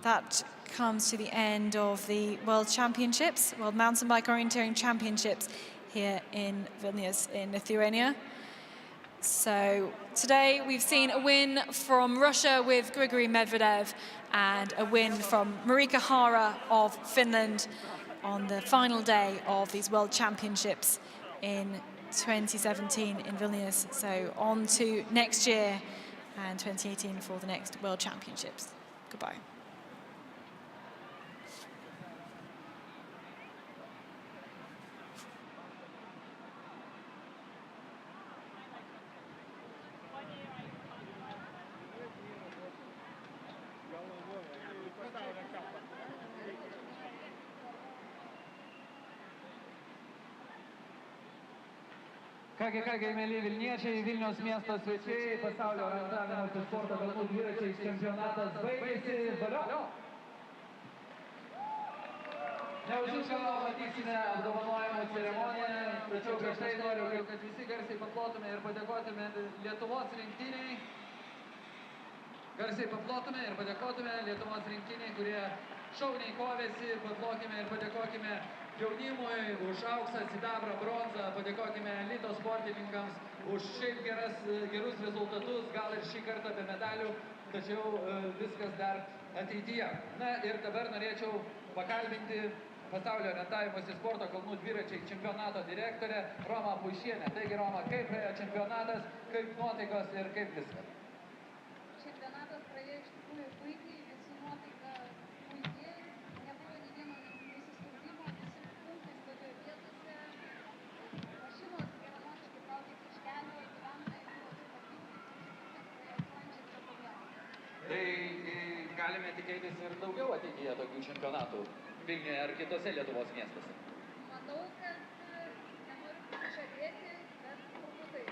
Speaker 1: that comes to the end of the World Championships, World Mountain Bike Orienteering Championships here in Vilnius in Lithuania. So today we've seen a win from Russia with Gregory Medvedev and a win from Kihara of Finland on the final day of these World Championships in 2017 in Vilnius. So on to next year and 2018 for the next World Championships. Goodbye.
Speaker 6: Kągi, mėly Vilniečiai, Vilniaus miesto svečiai, pasaulio orientavimosi sporto kalnų dviračiais čempionatas baigėsi. Valio! Neužilgo matysime apdovanojimų ceremoniją, tačiau prieš tai noriu, kad visi garsiai paplotume ir padėkotume Lietuvos rinktiniai. Garsiai paplotume ir padėkotume Lietuvos rinktiniai, kurie šauniai kovėsi, paplokime ir padėkokime jaunimui už auksą, sidabrą, bronzą, padėkokime elito sportininkams už šiaip gerus rezultatus, gal ir šį kartą be medalių, tačiau viskas dar ateityje. Na ir dabar norėčiau pakalbinti pasaulio orientavimosi sporto kalnų dviračiai čempionato direktorę Romą Puišienę. Taigi, Roma, kaip praėjo čempionatas, kaip nuotaikos ir kaip viskas?
Speaker 10: Čempionatas praėjo iš tikrųjų puikiai, visų nuotaika puikiai, nebuvo nei vieno nusiskundimo, visi punktai stovėjo vietose, mašinos geranoriškai traukėsi iš kelio, gyventojai buvo taip sklandžiai be problemų.
Speaker 6: Tai galime tikėtis ir daugiau ateityje tokių čempionatų Vilniuje ar kitose Lietuvos miestuose?
Speaker 10: Manau, kad nenoriu pasižadėti, bet turbūt taip.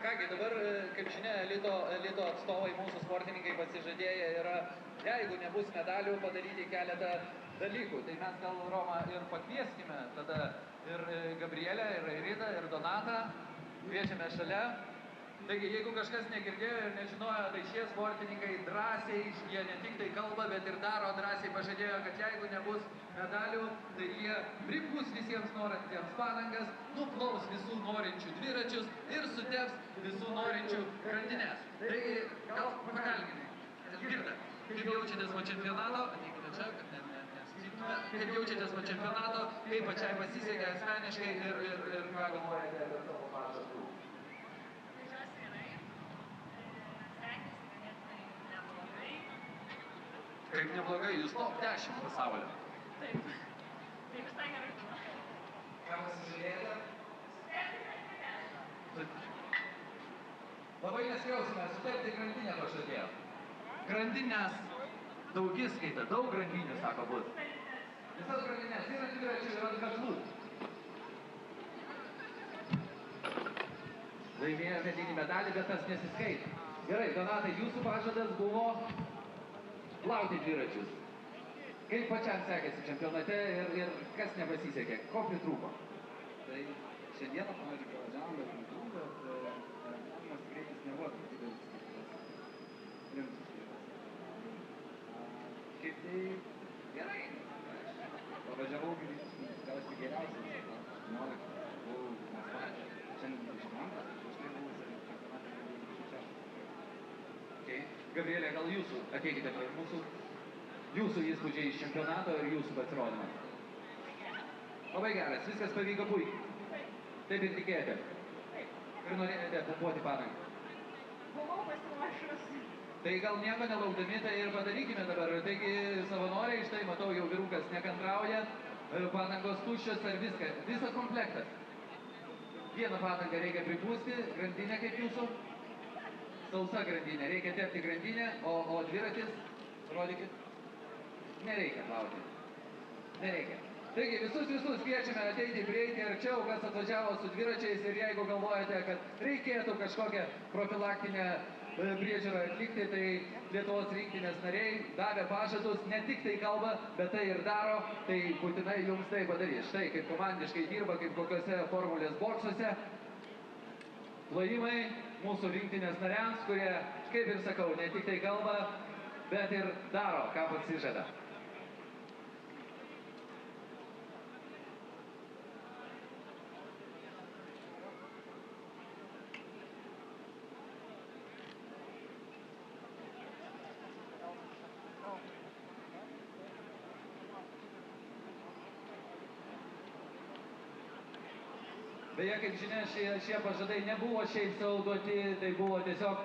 Speaker 6: Kągi, dabar, kaip žinia, elito atstovai, mūsų sportininkai pasižadėję yra, jeigu nebus medalių, padaryti keletą dalykų. Tai mes gal Romą ir pakvieskime tada ir Gabrielę, ir Airidą, ir Donatą. Kviečiame šalia. Taigi, jeigu kažkas negirdėjo ir nežinojo, tai šie sportininkai drąsiai, jie ne tik tai kalba, bet ir daro, drąsiai pažadėjo, kad jeigu nebus medalių, tai jie pripūs visiems norintiems padangas, nuplaus visų norinčių dviračius ir suteps visų norinčių grandines. Taigi, gal pakalbinai. Girda, kaip jaučiatės po čempionato? Ateikite čia, kad nesusiktume. Kaip jaučiatės po čempionato, kaip pačiai pasisekė asmeniškai ir ką galvojate apie savo pažadų? Kaip neblogai, jūs top 10 pasaulio.
Speaker 2: Taip. Tai visai gerai buvo.
Speaker 6: Ką pasižiūrėjote? Labai neskriausime, sutepti grandinę pažadėjo. Grandinės daugiskaita, daug grandinių, sako bus. Visas grandinės, yra dviračių ir ant kaklų. Laimėjo medinį medalį, bet tas nesiskaita. Gerai, Donatai, jūsų pažadas buvo plauti dviračius. Kaip pačiam sekėsi čempionate ir kas nepasisekė? Ko pritrūko?
Speaker 11: Tai šiandieną, pavyzdžiui, pravažiavom be kliūčių, bet aerodinamas greitis nebuvo toks didelis kaip tas rimtas greitis. Šiaip tai gerai. Pravažiavau greitis, tikriausiai geriausias. 17 buvau Maskvoje. Šiandien 22, prieš tai buvau čempionate 26.
Speaker 6: Gabrielė, gal jūsų ateikite prie mūsų. Jūsų įspūdžiai iš čempionato ir jūsų pasirodymą. Labai geras, viskas pavyko puikiai. Taip ir tikėjote. Ir norėjote pumpuoti padangą.
Speaker 2: Buvau pasiruošus.
Speaker 6: Tai gal nieko nelaukdami, tai ir padarykime dabar. Taigi savanoriai, štai matau, jau vyrukas nekantrauja. Padangos tuščios ar viską. Visas komplektas. Vieną padangą reikia pripūsti, grandinę kaip jūsų. Sausa grandinė, reikia tepti grandinę, o dviratis, rodykit, nereikia plauti. Nereikia. Taigi visus kviečiame ateiti, prieiti arčiau, kas atvažiavo su dviračiais ir jeigu galvojate, kad reikėtų kažkokią profilaktinę priežiūrą atlikti, tai Lietuvos rinktinės nariai davė pažadus, ne tik tai kalba, bet tai ir daro, tai būtinai jums tai padarys. Štai kaip komandiškai dirba, kaip kokiuose formulės boksuose. Plojimai mūsų rinktinės nariams, kurie, kaip ir sakau, ne tik tai kalba, bet ir daro, ką pasižada. Beje, kaip žinia, šie pažadai nebuvo šiaip sau duoti, tai buvo tiesiog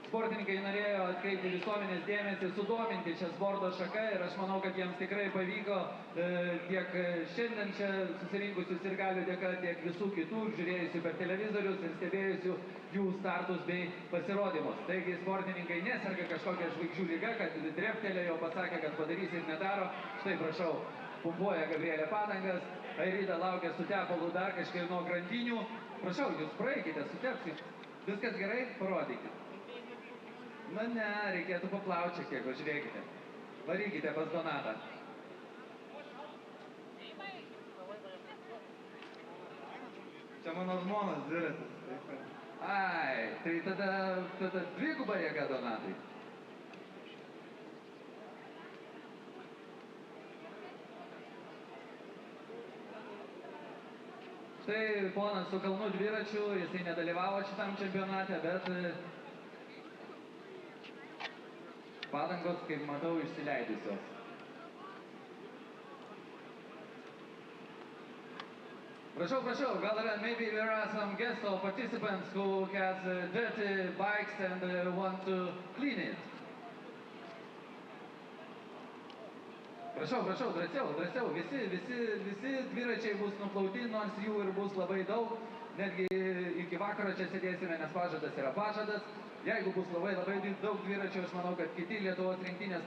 Speaker 6: sportininkai norėjo atkreipti visuomenės dėmesį, sudominti šią sporto šaką ir aš manau, kad jiems tikrai pavyko tiek šiandien čia susirinkusių sirgalių dėka, tiek visų kitų, žiūrėjusių per televizorius ir stebėjusių jų startus bei pasirodymus. Taigi sportininkai neserga kažkokią žvaigždžių ligą, kad dreptelėjo, pasakė, kad padarys ir nedaro. Štai prašau, pumpuoja Gabrielė padangas, Airida laukia su tepalu dar kažkiek nuo grandinių. Prašau, jūs praeikite, sutepsit. Viskas gerai? Parodykite. Na ne, reikėtų paplauti šiek tiek, pažiūrėkite. Varykite pas Donatą. Čia mano žmonas dviratis. Ai, tai tada dviguba jėga Donatai. Štai ponas su kalnų dviračiu, jisai nedalyvavo šitam čempionate, bet padangos, kaip matau, išsileidusios. Prašau, gal yra, maybe there are some guests or participants who has dirty bikes and want to clean it. Prašau, drąsiau, visi dviračiai bus nuplauti, nors jų ir bus labai daug. Netgi iki vakaro čia sėdėsime, nes pažadas yra pažadas. Jeigu bus labai daug dviračių, aš manau, kad kiti Lietuvos rinktinės